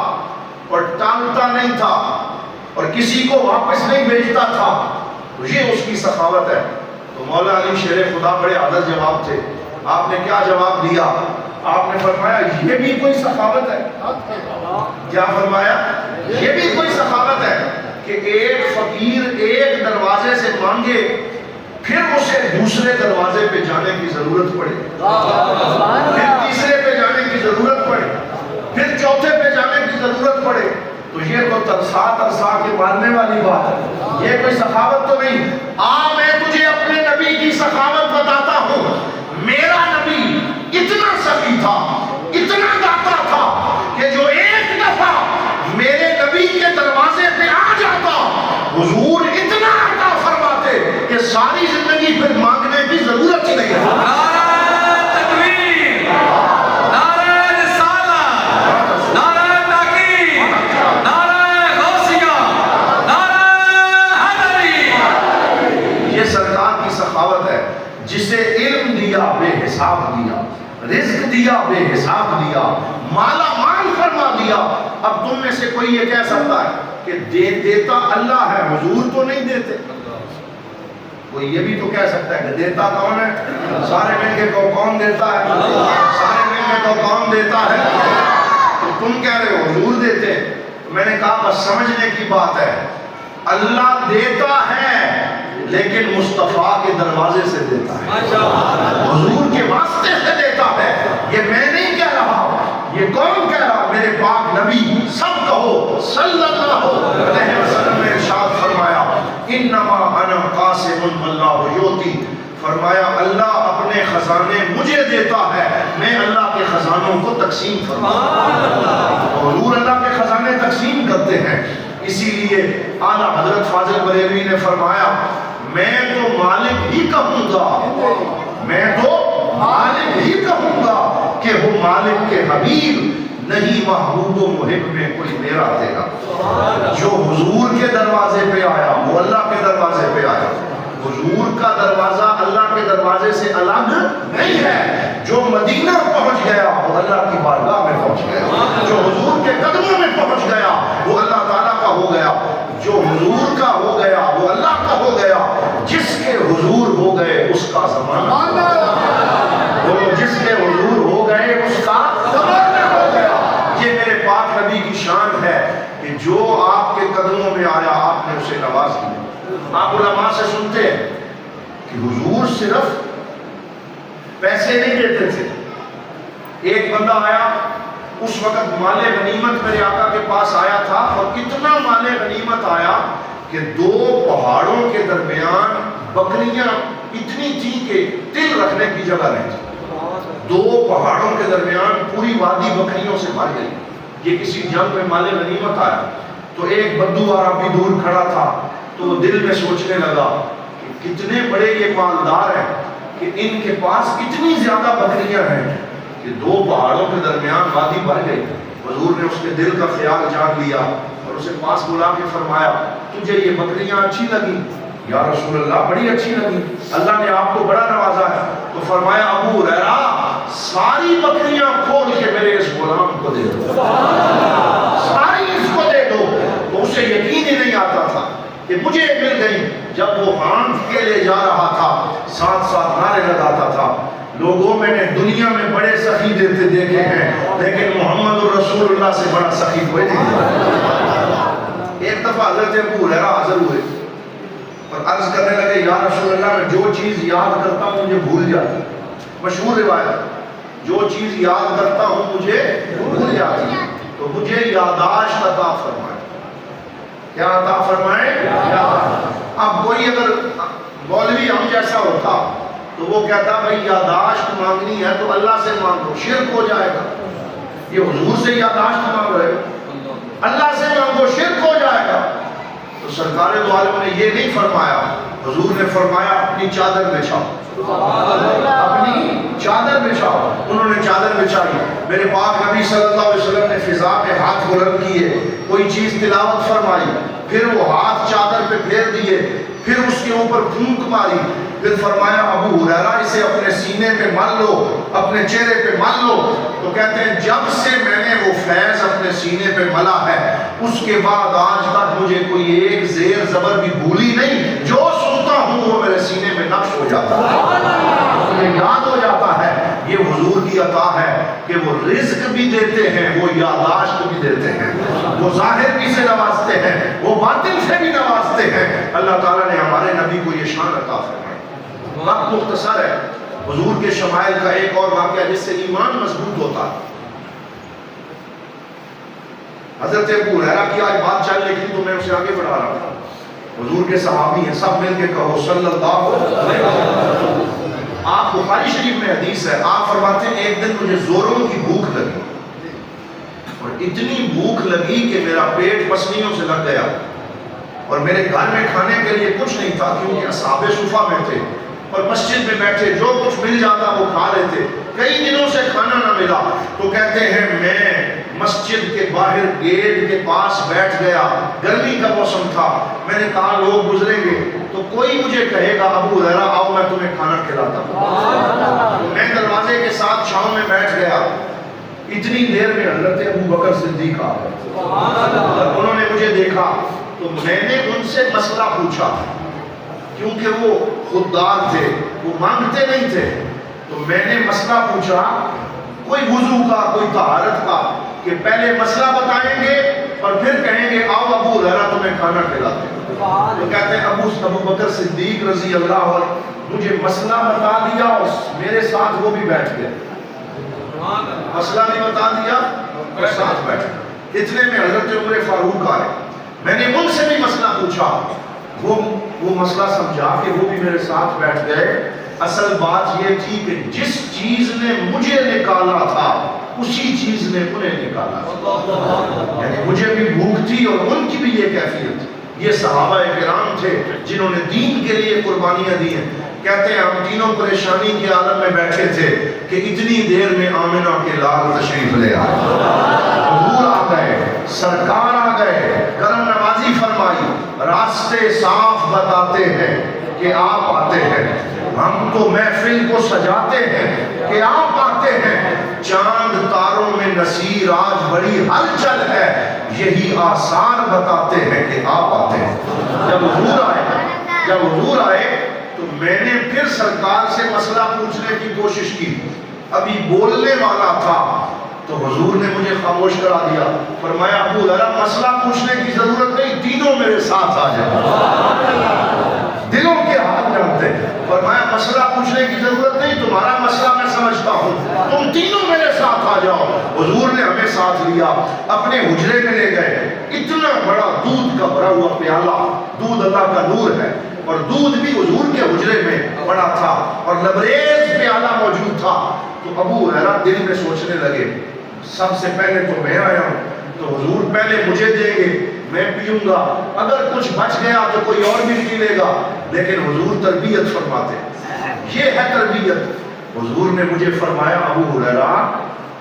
اور ٹالتا نہیں تھا اور کسی کو واپس نہیں بھیجتا تھا۔ تو یہ اس کی سخاوت ہے۔ تو مولا علی شیر خدا بڑے عادل جواب تھے، آپ نے کیا جواب دیا؟ آپ نے فرمایا یہ بھی کوئی سخاوت ہے؟ کیا فرمایا؟ یہ بھی کوئی سخاوت ہے کہ ایک فقیر ایک دروازے سے مانگے پھر اسے دوسرے دروازے پہ جانے کی ضرورت پڑے، پھر تیسرے پہ جانے کی ضرورت پڑے، پھر چوتھے پہ جانے کی ضرورت پڑے، تو یہ تو ترسا کے مارنے والی بات ہے، یہ کوئی سخاوت تو نہیں۔ میں تجھے اپنے نبی کی سخاوت بتاتا ہوں، میرا نبی اتنا سخی تھا، اتنا داتا تھا کہ جو ایک دفعہ میرے نبی کے دروازے پہ آ جاتا حضور اتنا عطا فرماتے کہ ساری زندگی پھر مانگنے کی ضرورت ہی نہیں ہے۔ جسے علم دیا بے حساب دیا، رزق دیا بے حساب دیا، مالا مال فرما دیا۔ اب تم میں سے کوئی یہ کہہ سکتا ہے کہ دیتا اللہ ہے، حضور تو نہیں دیتے؟ کوئی یہ بھی تو کہہ سکتا ہے کہ دیتا کون ہے؟ سارے مل کے کو کون دیتا ہے؟ سارے مل کے کو کون دیتا ہے؟ تو تم کہہ رہے ہو حضور دیتے. میں نے کہا بس سمجھنے کی بات ہے، اللہ دیتا ہے لیکن مصطفیٰ کے دروازے سے دیتا ہے، حضور کے واسطے سے دیتا ہے. یہ میں نہیں کہہ رہا، یہ کون کہہ رہا؟ میرے پاک نبی. سب کہو صلی اللہ علیہ وسلم نے ارشاد فرمایا انما انا قاسم واللہ یؤتی. فرمایا اللہ اپنے خزانے مجھے دیتا ہے، میں اللہ کے خزانوں کو تقسیم فرماتا ہوں. حضور اللہ کے خزانے تقسیم کرتے ہیں. اسی لیے اعلیٰ حضرت فاضل بریلوی نے فرمایا میں تو مالک ہی کہوں گا، میں تو مالک ہی کہوں گا کہ وہ مالک کے حبیب نہیں، محبوب و محب میں کوئی میرا تیرا. جو حضور کے دروازے پہ آیا وہ اللہ کے دروازے پہ آیا. حضور کا دروازہ اللہ کے دروازے سے الگ نہیں ہے. جو مدینہ پہنچ گیا وہ اللہ کی بارگاہ میں پہنچ گیا، جو حضور کے قدموں میں پہنچ گیا وہ اللہ تعالیٰ کا ہو گیا، جو حضور کا ہو گیا وہ اللہ کا ہو گیا. جس کے حضور ہو گئے اس کا زمانہ، وہ جس کے حضور ہو گئے اس کا زمانہ ہو گیا. یہ میرے پاک نبی کی شان ہے کہ جو آپ کے قدموں میں آیا آپ نے اسے نواز دیا. آپ علماء سے سنتے ہیں کہ حضور صرف پیسے نہیں دیتے تھے. ایک بندہ آیا اس وقت مال غنیمت میرے آقا کے پاس آیا تھا، اور اتنا مال غنیمت آیا کہ 2 پہاڑوں کے درمیان بکریاں اتنی تھی کہ تل رکھنے کی جگہ نہیں تھی. 2 پہاڑوں کے درمیان پوری وادی بکریوں سے بھر گئی. یہ کسی جنگ میں مال غنیمت آیا تو ایک بدو عربی دور کھڑا تھا، تو وہ دل میں سوچنے لگا کہ کتنے بڑے یہ مالدار ہیں کہ ان کے پاس اتنی زیادہ بکریاں ہیں کہ 2 پہاڑوں کے درمیان وادی بھر گئی. حضور نے اس کے دل کا خیال جان لیا اور اسے پاس بلا کے فرمایا تجھے یہ بکریاں اچھی لگی؟ یا رسول اللہ بڑی اچھی لگی، اللہ نے آپ کو بڑا نوازا ہے. تو فرمایا ابو ہریرہ ساری بکریاں کھول کے میرے اس غلام کو دے دو، ساری اس کو دے دو. تو اسے یقین ہی نہیں آتا تھا کہ مجھے مل گئی. جب وہ ہانٹ کے لے جا رہا تھا ساتھ ساتھ نعرے لگاتا تھا لوگوں میں نے دنیا میں بڑے سخی دیتے دیکھے ہیں لیکن محمد رسول اللہ سے بڑا سخی کوئی نہیں. ایک دفعہ حضرت ابو ہریرہ حاضر ہوئے اور عرض کرنے لگے یا رسول اللہ میں جو چیز یاد کرتا ہوں مجھے بھول جاتی. مشہور روایت، جو چیز یاد کرتا ہوں مجھے بھول جاتی، تو مجھے یاداشت عطا فرمائے. کیا عطا فرمائے؟ اب کوئی اگر مولوی ہم جیسا ہوتا تو وہ کہتا بھئی یاداشت مانگنی ہے تو اللہ سے مانگو، شرک ہو جائے گا. یہ حضور سے یاداشت مانگ رہے ہو، اللہ سے مانگو شرک ہو جائے گا. تو سرکار دو عالم نے یہ نہیں فرمایا. حضور نے فرمایا اپنی چادر بچھاؤ، اپنی چادر بچھاؤ. انہوں نے چادر بچھائی. میرے پاک نبی صلی اللہ علیہ وسلم نے فضا پہ ہاتھ بلند کیے، کوئی چیز تلاوت فرمائی، پھر وہ ہاتھ چادر پہ پھیر دیے، پھر اس کے اوپر پھونک ماری، پھر فرمایا ابو ہریرہ اسے اپنے سینے پہ مل لو، اپنے چہرے پہ مل لو. تو کہتے ہیں جب سے میں نے وہ فیض اپنے سینے پہ ملا ہے اس کے بعد آج تک مجھے کوئی ایک زیر زبر بھی بھولی نہیں. جو سنتا ہوں وہ میرے سینے میں نقش ہو جاتا ہے، مجھے یاد ہو جاتا ہے. یہ حضور کی عطا ہے کہ وہ رزق بھی دیتے ہیں، وہ یاداشت بھی دیتے ہیں، وہ ظاہر بھی سے نوازتے ہیں، وہ باطن سے بھی نوازتے ہیں. اللہ تعالیٰ نے ہمارے نبی کو یہ شان عطا فرمائی. وقت مختصر ہے. حضور کے شمائل کا ایک اور واقعہ جس سے ایمان مضبوط ہوتا ہے. حضرت ابو ہریرہ کی آج بات چل رہی تھی تو میں اسے آگے بڑھا رہا تھا. حضور کے صحابی ہیں، سب مل کے کہو صلی اللہ علیہ وسلم. آپ بخاری شریف میں حدیث ہے، آپ فرماتے ہیں ایک دن مجھے زوروں کی بھوک لگی اور اتنی بھوک لگی کہ میرا پیٹ پسلیوں سے لگ گیا اور میرے گھر میں کھانے کے لیے کچھ نہیں تھا کیونکہ اصحاب صفہ میں تھے اور مسجد میں بیٹھے جو کچھ مل جاتا وہ کھا لیتے. کئی دنوں سے کھانا نہ ملا تو کہتے ہیں میں مسجد کے باہر گیٹ کے پاس بیٹھ گیا. گرمی کا موسم تھا. میں نے کہا لوگ گزریں گے تو کوئی مجھے کہے گا ابو ہریرہ آؤ میں تمہیں کھانا کھلاتا ہوں. میں دروازے کے ساتھ چھاؤں میں بیٹھ گیا. اتنی دیر میں حضرت ابو بکر صدیق آ گئے. انہوں نے مجھے دیکھا تو میں نے ان سے مسئلہ پوچھا. کیونکہ وہ خوددار تھے، وہ مانگتے نہیں تھے. تو میں نے مسئلہ پوچھا، کوئی وضو کا کوئی طہارت کا، کہ پہلے مسئلہ بتائیں گے اور پھر کہیں گے آؤ ابو ہریرہ تمہیں کھانا کھلاتے ہیں. تو کہتے ہیں ابو بکر صدیق رضی اللہ عنہ مجھے مسئلہ بتا دیا اور میرے ساتھ وہ بھی بیٹھ گئے. مسئلہ بھی بتا دیا اور ساتھ بیٹھ گئے. اتنے میں حضرت عمر فاروق آئے، میں نے ان سے بھی مسئلہ پوچھا، وہ مسئلہ سمجھا کہ وہ بھی میرے ساتھ بیٹھ گئے. اصل بات یہ تھی کہ جس چیز نے مجھے نکالا تھا اسی چیز نے انہیں نکالا تھا. یعنی مجھے بھی بھوک تھی اور ان کی بھی یہ کیفیت تھی. یہ صحابہ کرام تھے جنہوں نے دین کے لیے قربانیاں دی ہیں. کہتے ہیں ہم تینوں پریشانی کے عالم میں بیٹھے تھے کہ اتنی دیر میں آمنہ کے لال تشریف لے آئے، حضور آ گئے، سرکار آ گئے، کرم نوازی فرمائی، راستے صاف بتاتے ہیں کہ آپ آتے ہیں. ہم تو محفل کو سجاتے ہیں کہ آپ آتے ہیں. چاند تاروں میں نصیر آج بڑی ہلچل ہے، یہی آثار بتاتے ہیں کہ آپ آتے ہیں. جب حضور آئے تو میں نے پھر سرکار سے مسئلہ پوچھنے کی کوشش کی. ابھی بولنے والا تھا تو حضور نے مجھے خاموش کرا دیا. فرمایا ابو ہریرہ مسئلہ پوچھنے کی ضرورت نہیں، تینوں میرے ساتھ آ جائیں. دلوں کے حال جانتے. فرمایا مسئلہ پوچھنے کی ضرورت نہیں، تمہارا مسئلہ میں سمجھتا ہوں، تم تینوں میرے ساتھ آ جاؤ. حضور نے ہمیں ساتھ لیا، اپنے حجرے میں لے گئے. اتنا بڑا دودھ کا بھرا ہوا پیالہ، دودھ اللہ کا نور ہے، اور دودھ بھی حضور کے حجرے میں بڑا تھا اور لبریز پیالہ موجود تھا. تو ابو ہریرہ دل میں سوچنے لگے سب سے پہلے تو میں آیا ہوں تو حضور پہلے مجھے دیں گے، میں پیوں گا، اگر کچھ بچ گیا تو کوئی اور بھی پی لے گا. لیکن حضور تربیت فرماتے، یہ ہے تربیت. حضور نے مجھے فرمایا ابو ہریرہ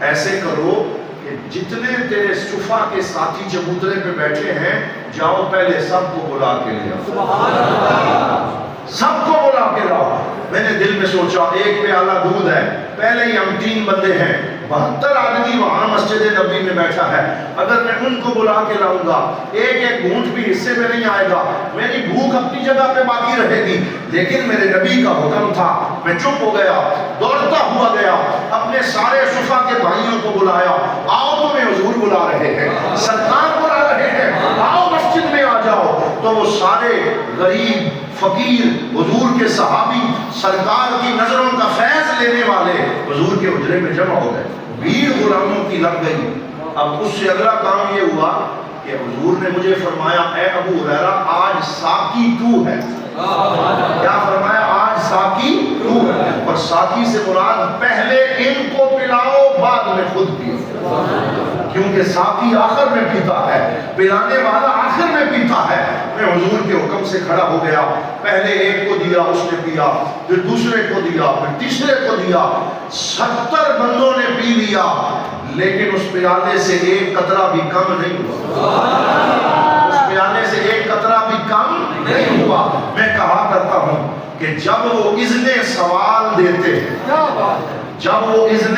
ایسے کرو کہ جتنے تیرے صفا کے ساتھی چبوترے پہ بیٹھے ہیں جاؤ پہلے سب کو بلا کے لے آؤ، سب کو بلا کے لاؤ. میں نے دل میں سوچا ایک پیالہ دودھ ہے، پہلے ہی ہم 3 بندے ہیں، 72 آدمی وہاں مسجد نبی میں بیٹھا ہے. اگر میں ان کو بلا کے لاؤں گا ایک ایک گھونٹ بھی حصے میں نہیں آئے گا، میری بھوک اپنی جگہ پہ باقی رہے گی. لیکن میرے نبی کا حکم تھا، میں چپ ہو گیا، دوڑتا ہوا گیا، اپنے سارے صفا کے بھائیوں کو بلایا. آؤ تمہیں حضور بلا رہے ہیں، سرکار بلا رہے ہیں، آؤ مسجد میں آ جاؤ. تو وہ سارے غریب فقیر حضور کے صحابی سرکار کی نظروں کا فیض لینے والے حضور کے حجرے میں جمع ہو گئے. بھیڑ غلاموں کی لگ گئی. اب اس سے اگلا کام یہ ہوا کہ حضور نے مجھے فرمایا اے ابو ہریرہ آج ساقی تو ہے. کیا فرمایا؟ آج ساقی تو ہے. اور ساقی سے مراد پہلے ان کو پلاؤ بعد میں خود پیو، کیونکہ ساقی آخر میں پیتا ہے، پلانے والا آخر میں پیتا ہے. میں حضور کے حکم سے کھڑا ہو گیا، پہلے ایک کو دیا اس نے پیا، پھر دوسرے کو دیا، پھر تیسرے کو دیا. 70 بندوں نے پی لیا، لیکن اس پیالے سے ایک قطرہ بھی کم نہیں ہوا. اس پیالے سے ایک قطرہ بھی کم نہیں ہوا. میں کہا کرتا ہوں کہ جب وہ اذن سوال دیتے ہیں، جب وہ اذن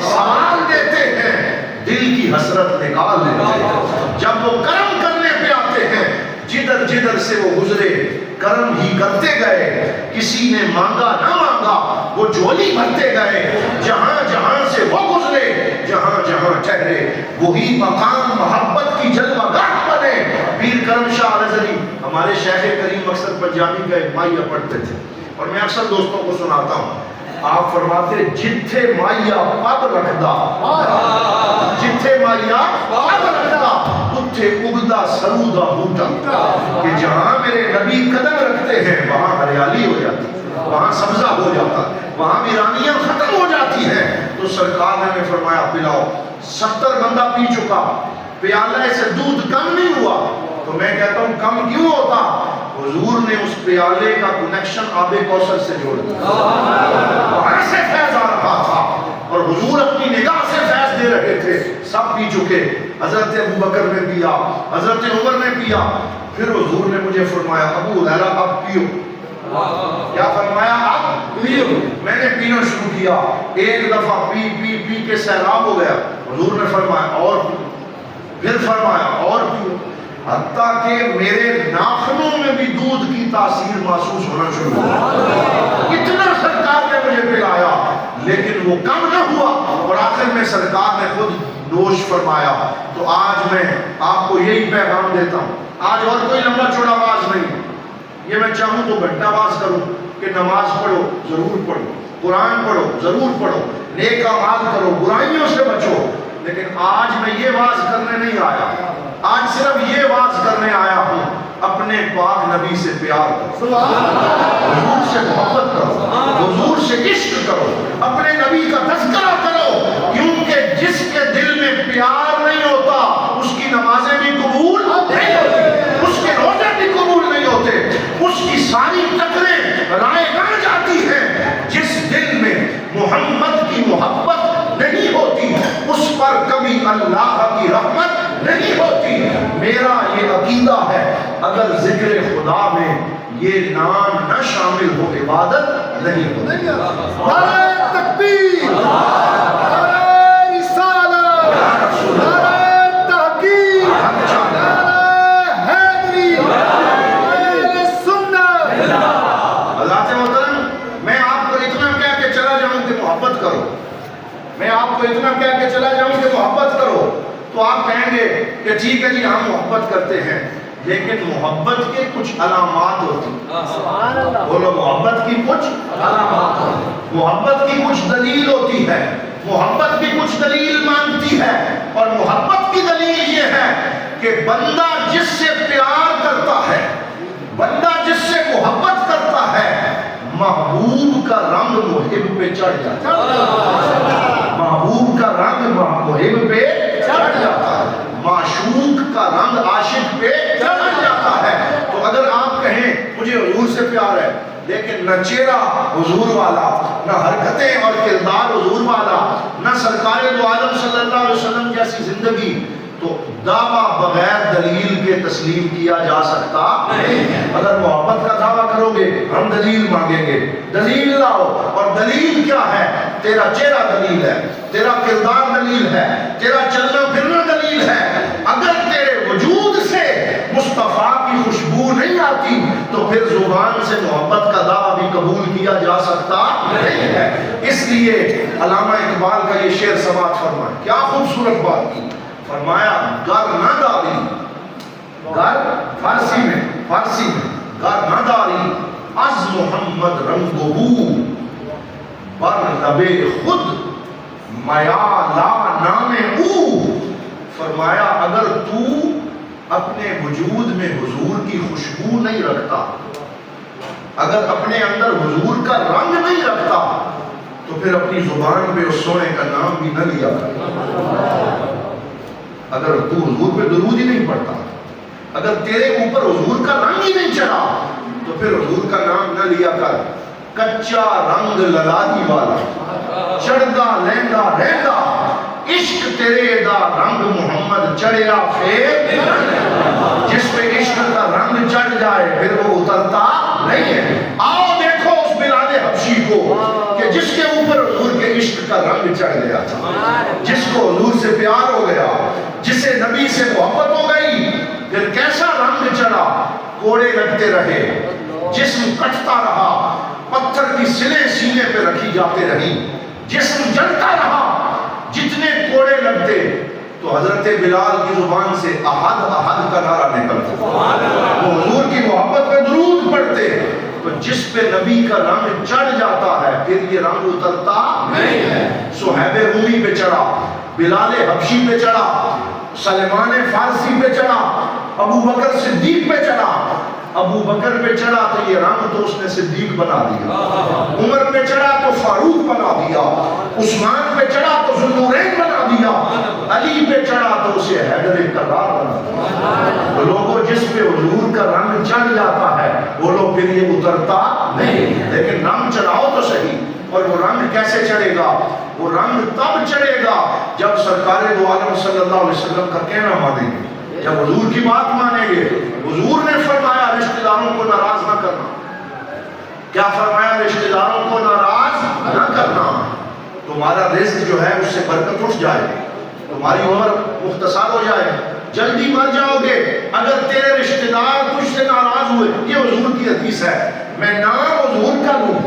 سوال دیتے ہیں دل کی حسرت نکال لیتے ہیں. جب وہ کرم کرنے پہ آتے ہیں جدھر جدھر سے وہ گزرے کرم ہی کرتے گئے. کسی نے مانگا نہ مانگا وہ جھولی بھرتے گئے. جہاں جہاں سے وہ گزرے جہاں جہاں ٹھہرے وہی مقام محبت کی جلوہ گاہ بنے. پیر کرم شاہ الازہری ہمارے شیخ کریم اکثر پنجابی کا ایک مائیہ پڑھتے تھے اور میں اکثر دوستوں کو سناتا ہوں. آپ فرماتے جتھے مائیہ پب رکھدا، جتھے مائیہ پب رکھدا اتھے اگدا سرو دا بوٹا. کہ جہاں میرے نبی قدم رکھتے ہیں وہاں ہریالی ہو جاتی، وہاں سبزہ ہو جاتا، وہاں ویرانیاں ختم ہو جاتی ہیں. تو سرکار نے ہمیں فرمایا پلاؤ. 70 بندہ پی چکا، پیالے سے دودھ کم نہیں ہوا. تو میں کہتا ہوں کم کیوں ہوتا؟ حضور نے اس پیالے کا کنیکشن آب کوثر سے جوڑ دیا، وہاں سے فیض آ رہا تھا اور حضور اپنی نگاہ سے فیض دے رہے تھے. سب پی چکے، حضرت ابو بکر نے پیا، حضرت عمر نے پیا. پھر حضور نے مجھے فرمایا ابو ہریرہ اب پیو. کیا فرمایا؟ اب پیو. میں نے پینا شروع کیا، ایک دفعہ پی پی پی کے سیلاب ہو گیا. حضور نے فرمایا اور پیو، پھر فرمایا اور پیو. حتیٰ کہ میرے ناخنوں میں بھی دودھ کی تاثیر محسوس ہونا شروع ہوا۔ اتنا سرکار نے مجھے پلایا لیکن وہ کم نہ ہوا، اور آخر میں سرکار نے خود نوش فرمایا۔ تو آج میں آپ کو یہی پیغام دیتا ہوں، آج اور کوئی لمبا چوڑا واز نہیں، یہ میں چاہوں تو گھنٹہ واز کروں کہ نماز پڑھو ضرور پڑھو، قرآن پڑھو ضرور پڑھو، نیک اعمال کرو، برائیوں سے بچو، لیکن آج میں یہ واز کرنے نہیں آیا، آج صرف یہ واز کرنے آیا ہوں، اپنے پاک نبی سے پیار کرو، حضور سے محبت کرو، حضور سے عشق کرو، اپنے نبی کا تذکرہ کرو، کیونکہ جس کے دل میں پیار نہیں ہوتا اس کی نمازیں بھی قبول نہیں ہوتی، اس کے روزے بھی قبول نہیں ہوتے، اس کی ساری ٹکریں رائے گاہ جاتی ہیں۔ جس دل میں محمد کی محبت نہیں ہوتی اس پر کبھی اللہ کی رحمت نہیں ہوتی۔ میرا یہ عقیدہ ہے، اگر ذکر خدا میں یہ نام نہ شامل ہو عبادت نہیں ہوتی۔ نعرہ تکبیر، نعرہ رسالت، نعرہ تحقیق، نعرہ حیدری، اہل سنت۔ اللہ سے محترم، میں آپ کو اتنا کہہ کے چلا جاؤں کہ محبت کرو، میں آپ کو اتنا کہہ کے چلا جاؤں کہ محبت کرو، تو آپ کہیں گے کہ ٹھیک ہے جی ہم محبت کرتے ہیں، لیکن محبت کے کچھ علامات ہوتی ہیں۔ بولو، محبت کی کچھ علامات ہوتی ہیں، محبت کی کچھ دلیل ہوتی ہے، محبت کی کچھ دلیل مانگتی ہے، اور محبت کی دلیل یہ ہے کہ بندہ جس سے پیار کرتا ہے، بندہ جس سے محبت کرتا ہے، محبوب کا رنگ محب پہ چڑھ جاتا ہے، محبوب کا رنگ محب پہ چڑھ جاتا ہے، معشوق کا رنگ عاشق پہ چڑھ جاتا ہے۔ تو اگر آپ کہیں مجھے حضور سے پیار ہے لیکن نہ چہرہ حضور والا، نہ حرکتیں اور کردار حضور والا، نہ سرکار دو عالم صلی اللہ علیہ وسلم جیسی زندگی، تو دعویٰ بغیر دلیل کے تسلیم کیا جا سکتا نہیں۔ اگر محبت کا دعویٰ کرو گے ہم دلیل مانگیں گے، دلیل لاؤ، اور دلیل کیا ہے؟ تیرا چہرہ دلیل ہے، تیرا کردار دلیل ہے، تیرا چلنا پھرنا دلیل ہے۔ اگر تیرے وجود سے مصطفیٰ کی خوشبو نہیں آتی تو پھر زبان سے محبت کا دعویٰ بھی قبول کیا جا سکتا نہیں ہے۔ اس لیے علامہ اقبال کا یہ شعر سماعت فرمائیں، کیا خوبصورت بات کی، فرمایا گر نہ داری، گر فارسی میں گر نہ داری از محمد رنگو بر لبے خود میالا نام او۔ فرمایا اگر تو اپنے وجود میں حضور کی خوشبو نہیں رکھتا، اگر اپنے اندر حضور کا رنگ نہیں رکھتا، تو پھر اپنی زبان پہ اس سونے کا نام بھی نہ لیا کر۔ اگر تو حضور پہ درود ہی نہیں پڑھتا، اگر تیرے اوپر حضور کا رنگ ہی نہیں چڑھا، تو پھر حضور کا نام نہ لیا کر۔ کچا رنگ للادی والا چڑھدا لہندا رہندا، عشق تیرے دا رنگ محمد چڑھیا پھر، جس پہ عشق کا رنگ چڑھ جائے پھر وہ اترتا نہیں ہے۔ آؤ دیکھو اس بلال حبشی کو کہ جس کے اوپر حضور کے عشق کا رنگ چڑھ گیا تھا، جس کو حضور سے پیار ہو گیا، جسے نبی سے محبت ہو گئی، پھر کیسا رنگ چڑھا؟ کوڑے لگتے رہے، جسم کٹتا رہا، پتھر کی سلیں سینے پہ رکھی جاتے رہی، جسم جلتا رہا، جتنے کوڑے لگتے تو حضرت بلال کی زبان سے احد احد کا نعرہ نکلتا، وہ حضور کی محبت پہ درود پڑھتے، تو جس پہ نبی کا رنگ چڑھ جاتا ہے پھر یہ رنگ اترتا نہیں ہے۔ صہیب رومی پہ چڑھا، بلال حبشی پہ چڑھا، سلمان فارسی پہ چڑھا، ابو بکر صدیق پہ چڑھا۔ ابو بکر پہ چڑھا تو یہ رنگ تو اس نے صدیق بنا دیا، عمر پہ چڑھا تو فاروق بنا دیا، عثمان پہ چڑھا تو ذوالنورین بنا دیا، علی پہ چڑھا تو اسے حیدر کرار بنا دیا۔ وہ لوگوں جس پہ حضور کا رنگ چڑھ جاتا ہے وہ لوگ پھر یہ اترتا نہیں، لیکن رنگ چڑھاؤ تو صحیح۔ اور وہ رنگ کیسے چڑھے گا؟ وہ رنگ تب چڑھے گا جب سرکار دو عالم صلی اللہ علیہ وسلم کا کہنا مانیں گے، جب حضور کی بات مانیں گے۔ حضور نے فرمایا رشتہ داروں کو ناراض نہ کرنا، کیا فرمایا؟ رشتہ داروں کو ناراض نہ کرنا، تمہارا رزق جو ہے اس سے برکت اٹھ جائے، تمہاری عمر مختصر ہو جائے، جلدی مر جاؤ گے اگر تیرے رشتہ دار تجھ سے ناراض ہوئے. یہ حضور کی حدیث ہے. میں نام حضور کا لوں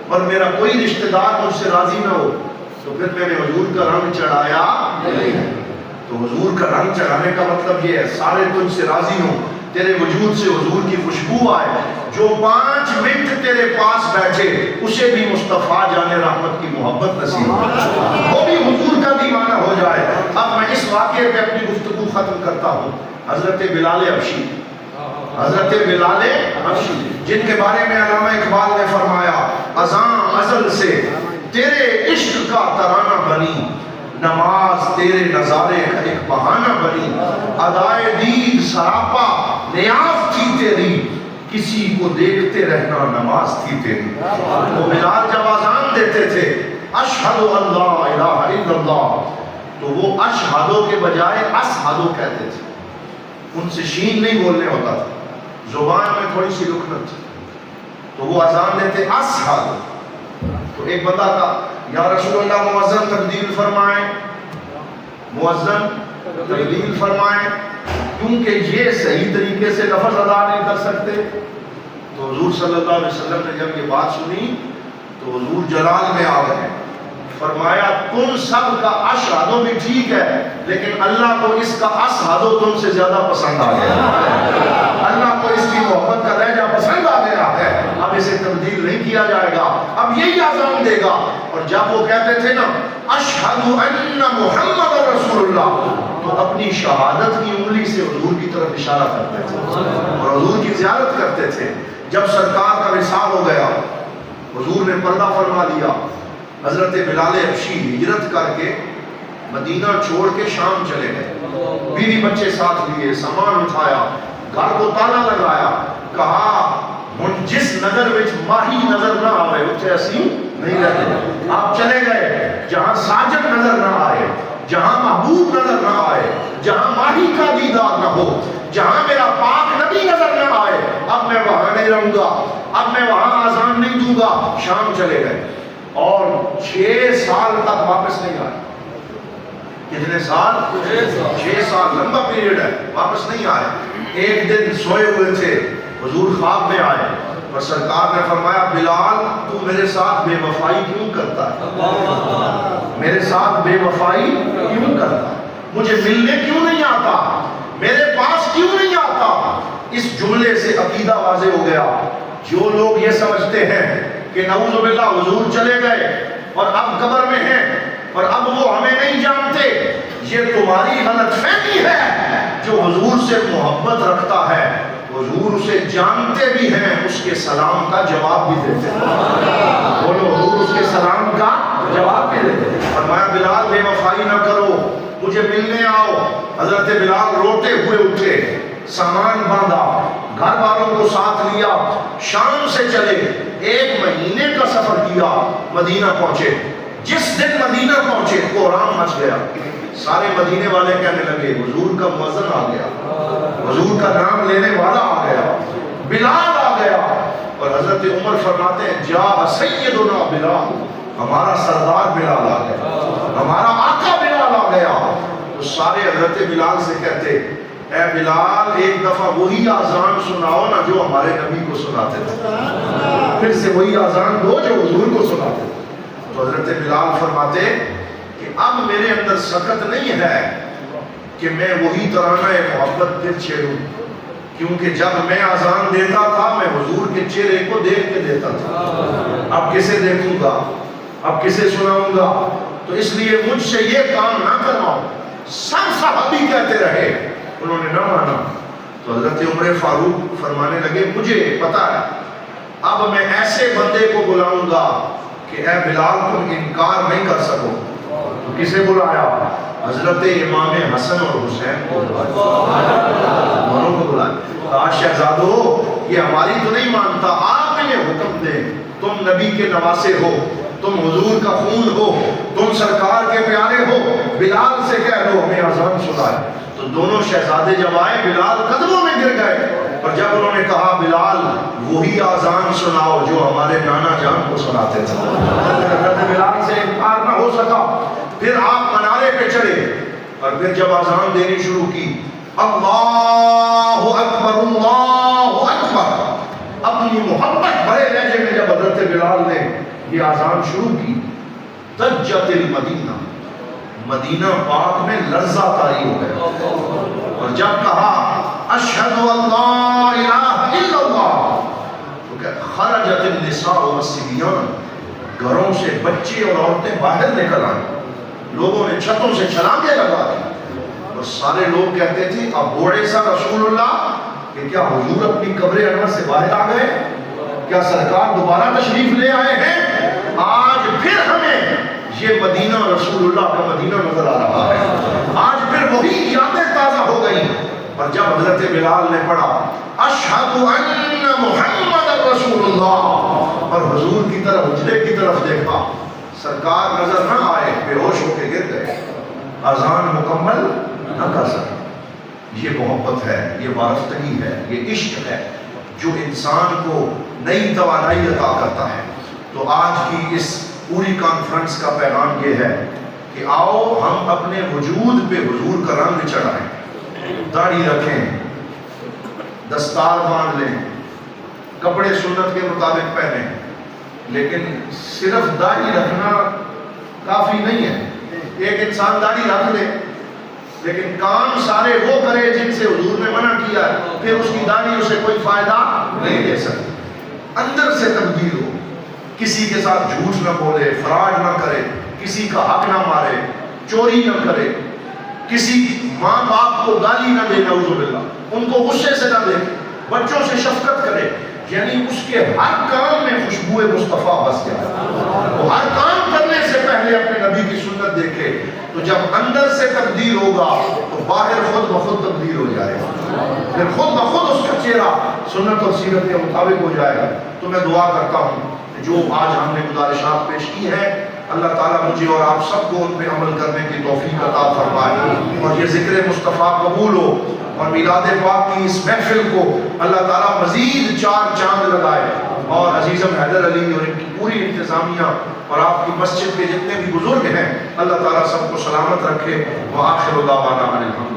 اور میرا کوئی رشتہ دار مجھ سے راضی نہ ہو تو پھر میں نے حضور کا رنگ چڑھایا نہیں. تو حضور کا رنگ چڑھانے کا مطلب یہ ہے سارے تجھ سے راضی ہوں, تیرے وجود سے حضور کی خوشبو آئے. جو 5 منٹ تیرے پاس بیٹھے اسے بھی مصطفیٰ جان رحمت کی محبت نصیب ہو, وہ بھی حضور کا دیوانہ ہو جائے. اب میں اس واقعے پہ اپنی گفتگو ختم کرتا ہوں. حضرت بلال حبشی, حضرت بلال حبشی جن کے بارے میں علامہ اقبال نے فرمایا ازاں ازل سے تیرے عشق کا ترانہ بنی, نماز تیرے نظارے کا ایک بہانہ بنی, ادائے دید سراپا نیاز تھی تیری, کسی کو دیکھتے رہنا نماز تھی تیری. وہ بلال جب اذان دیتے تھے اشہد ان لا الہ الا اللہ تو وہ اشہدو کے بجائے اشہدو کہتے تھے. ان سے شین نہیں بولنے ہوتا تھا, زبان میں تھوڑی سی رکنت تھی, تو وہ اذان دیتے اشہد. تو ایک بندہ کہا یا رسول اللہ مؤذن تبدیل فرمائیں, مؤذن تبدیل فرمائیں کیونکہ یہ صحیح طریقے سے لفظ ادا نہیں کر سکتے. تو حضور صلی اللہ علیہ وسلم نے جب یہ بات سنی تو حضور جلال میں آ گئے, فرمایا تم سب کا اشہدو بھی ٹھیک ہے لیکن اللہ کو اس کا اشہدو تم سے زیادہ پسند آ گیا. اللہ کو اس کی محبت کا لہجہ پسند آ گیا ہے, اب اسے تبدیل نہیں کیا جائے گا, اب یہی اذان دے گا. اور جب وہ کہتے تھے نا اشہد ان محمد رسول اللہ تو اپنی شہادت کی انگلی سے حضور کی طرف اشارہ کرتے تھے اور حضور کی زیارت کرتے تھے. جب سرکار کا وصال ہو گیا حضور نے پردہ فرما دیا. حضرت بلال حبشی ہجرت کر کے مدینہ چھوڑ کے شام چلے گئے, بیوی بچے ساتھ لیے, سامان اٹھایا, گھر کو تالا لگایا, کہا جس نظر وچ ماہی نظر نہ آئے اتنے اسی نہیں رہتے. آپ چلے گئے جہاں ساجد نظر نہ آئے, جہاں محبوب نظر نہ آئے, جہاں ماہی کا دیدار نہ ہو, جہاں میرا پاک نبی نظر نہ آئے, اب میں وہاں نہیں رہوں گا, اب میں وہاں اذان نہیں دوں گا. شام چلے گئے اور 6 سال تک واپس نہیں آئے. کتنے سال؟ 6 سال, لمبا پیریڈ ہے, واپس نہیں آئے. ایک دن سوئے ہوئے تھے, حضور خواب میں آئے اور سرکار نے فرمایا بلال تو میرے ساتھ بے وفائی کیوں کرتا ہے, میرے ساتھ بے وفائی کیوں کرتا ہے, مجھے ملنے کیوں نہیں آتا, میرے پاس کیوں نہیں آتا. اس جملے سے عقیدہ واضح ہو گیا. جو لوگ یہ سمجھتے ہیں کہ نعوذ باللہ حضور چلے گئے اور اب قبر میں ہیں اور اب وہ ہمیں نہیں جانتے, یہ تمہاری غلط فہمی ہے. جو حضور سے محبت رکھتا ہے حضور اسے جانتے بھی ہیں, اس کے سلام کا جواب بھی دیتے ہیں. بولو حضور اس کے سلام کا جواب بھی دیتے ہیں. فرمایا بلال بے وفائی نہ کرو, مجھے ملنے آؤ. حضرت بلال روتے ہوئے اٹھے, سامان باندھا, گھر والوں کو ساتھ لیا, شام سے چلے, 1 مہینے کا سفر کیا, مدینہ پہنچے. جس دن مدینہ پہنچے کوہرام مچ گیا. سارے مدینے والے کہنے لگے حضور کا مؤذن آ گیا, حضور کا نام لینے والا آ گیا, بلال آ گیا. اور حضرت عمر فرماتے ہیں جا سیدنا بلال, ہمارا سردار بلال آ گیا, ہمارا آقا بلال آ گیا. تو سارے حضرت بلال سے کہتے اے بلال ایک دفعہ وہی اذان سناؤ نا جو ہمارے نبی کو سناتے تھے, پھر سے وہی اذان دو جو حضور کو سناتے تھے. تو حضرت بلال فرماتے کہ اب میرے اندر سخت نہیں ہے کہ میں وہی ترانہ محبت پھر چھیڑوں, کیونکہ جب میں اذان دیتا تھا میں حضور کے چہرے کو دیکھ کے دیتا تھا, اب کسے دیکھوں گا, اب کسے سناؤں گا. تو اس لیے مجھ سے یہ کام نہ کرواؤ. سب صحابی کہتے رہے, انہوں نے نہ مانا. تو حضرت عمر فاروق فرمانے لگے مجھے پتا ہے اب میں ایسے بندے کو بلاؤں گا کہ اے بلال تم انکار نہیں کر سکو. تو کسے بلایا؟ حضرت امام حسن اور حسین کو, دونوں کو بلایا. کہا شہزادو یہ ہماری تو نہیں مانتا, آپ یہ حکم دیں, تم نبی کے نواسے ہو, تم حضور کا خون ہو, تم سرکار کے پیارے ہو, بلال سے کہہ دو ہمیں اذان سنائے. تو دونوں شہزادے جب آئے بلال قدموں میں گر گئے, اور جب انہوں نے کہا بلال وہی اذان سناؤ جو ہمارے نانا جان کو سناتے تھے, حضرت بلال سے انکار نہ ہو سکا. پھر آپ منارے پہ چڑھے اور پھر جب اذان دینی شروع کی اللہ اکبر. اپنی محبت بھرے لہجے میں جب حضرت بلال نے یہ آذان شروع کی، ضجت المدینہ، مدینہ پاک میں لرزہ طاری ہو گیا. اور جب کہا اشہد ان لا الہ الا اللہ، تو کہ خرجت النساء والصبیان، گھروں سے بچے اور عورتیں باہر نکل آئیں، لوگوں نے چھتوں سے چھلانگیں لگا دی. اور سارے لوگ کہتے تھے اب بوڑھے سا رسول اللہ کہ کیا حضور اپنی قبر انور سے باہر آ گئے؟ کیا سرکار دوبارہ تشریف لے آئے ہیں؟ آج پھر ہمیں یہ مدینہ رسول اللہ کا مدینہ نظر آ رہا ہے. آج پھر وہی یادیں تازہ ہو گئی. اور جب حضرت بلال نے پڑھا اشہد ان محمد رسول اللہ، اور حضور کی طرف حجرے کی طرف دیکھا، سرکار نظر نہ آئے، بے ہوش ہو کے گر گئے، اذان مکمل نہ کر سکے. یہ محبت ہے، یہ وارفتگی ہے، یہ عشق ہے جو انسان کو نئی توانائی عطا کرتا ہے. تو آج کی اس پوری کانفرنس کا پیغام یہ ہے کہ آؤ ہم اپنے وجود پہ حضور کا رنگ چڑھائیں، داڑھی رکھیں، دستار باندھ لیں، کپڑے سنت کے مطابق پہنیں. لیکن صرف داڑھی رکھنا کافی نہیں ہے. ایک انسان داڑھی رکھ لے لیکن کام سارے وہ کرے جن سے حضور نے منع کیا ہے، پھر اس کی داڑھی اسے کوئی فائدہ نہیں دے سکتی. اندر سے تبدیل ہو، کسی کے ساتھ جھوٹ نہ بولے، فراڈ نہ کرے، کسی کا حق نہ مارے، چوری نہ کرے، کسی ماں باپ کو گالی نہ دے، نعوذ باللہ، ان کو غصے سے نہ دے، بچوں سے شفقت کرے. یعنی اس کے ہر کام میں خوشبو مصطفیٰ بس جائے. وہ ہر کام کرنے سے پہلے اپنے نبی کی سنت دیکھے. تو جب اندر سے تبدیل ہوگا تو باہر خود بخود تبدیل ہو جائے گا، پھر خود بخود اس کا چہرہ سنت اور سیرت کے مطابق ہو جائے گا. تو میں دعا کرتا ہوں جو آج ہم نے گزارشات پیش کی ہیں، اللہ تعالیٰ مجھے اور آپ سب کو ان پہ عمل کرنے کی توفیق عطا فرمائے، اور یہ ذکر مصطفیٰ قبول ہو، اور میلاد پاک کی اس محفل کو اللہ تعالیٰ مزید 4 چاند لگائے، اور عزیزم حیدر علی اور ان کی پوری انتظامیہ اور آپ کی مسجد کے جتنے بھی بزرگ ہیں، اللہ تعالیٰ سب کو سلامت رکھے. وآخر دعوانا ان الحمد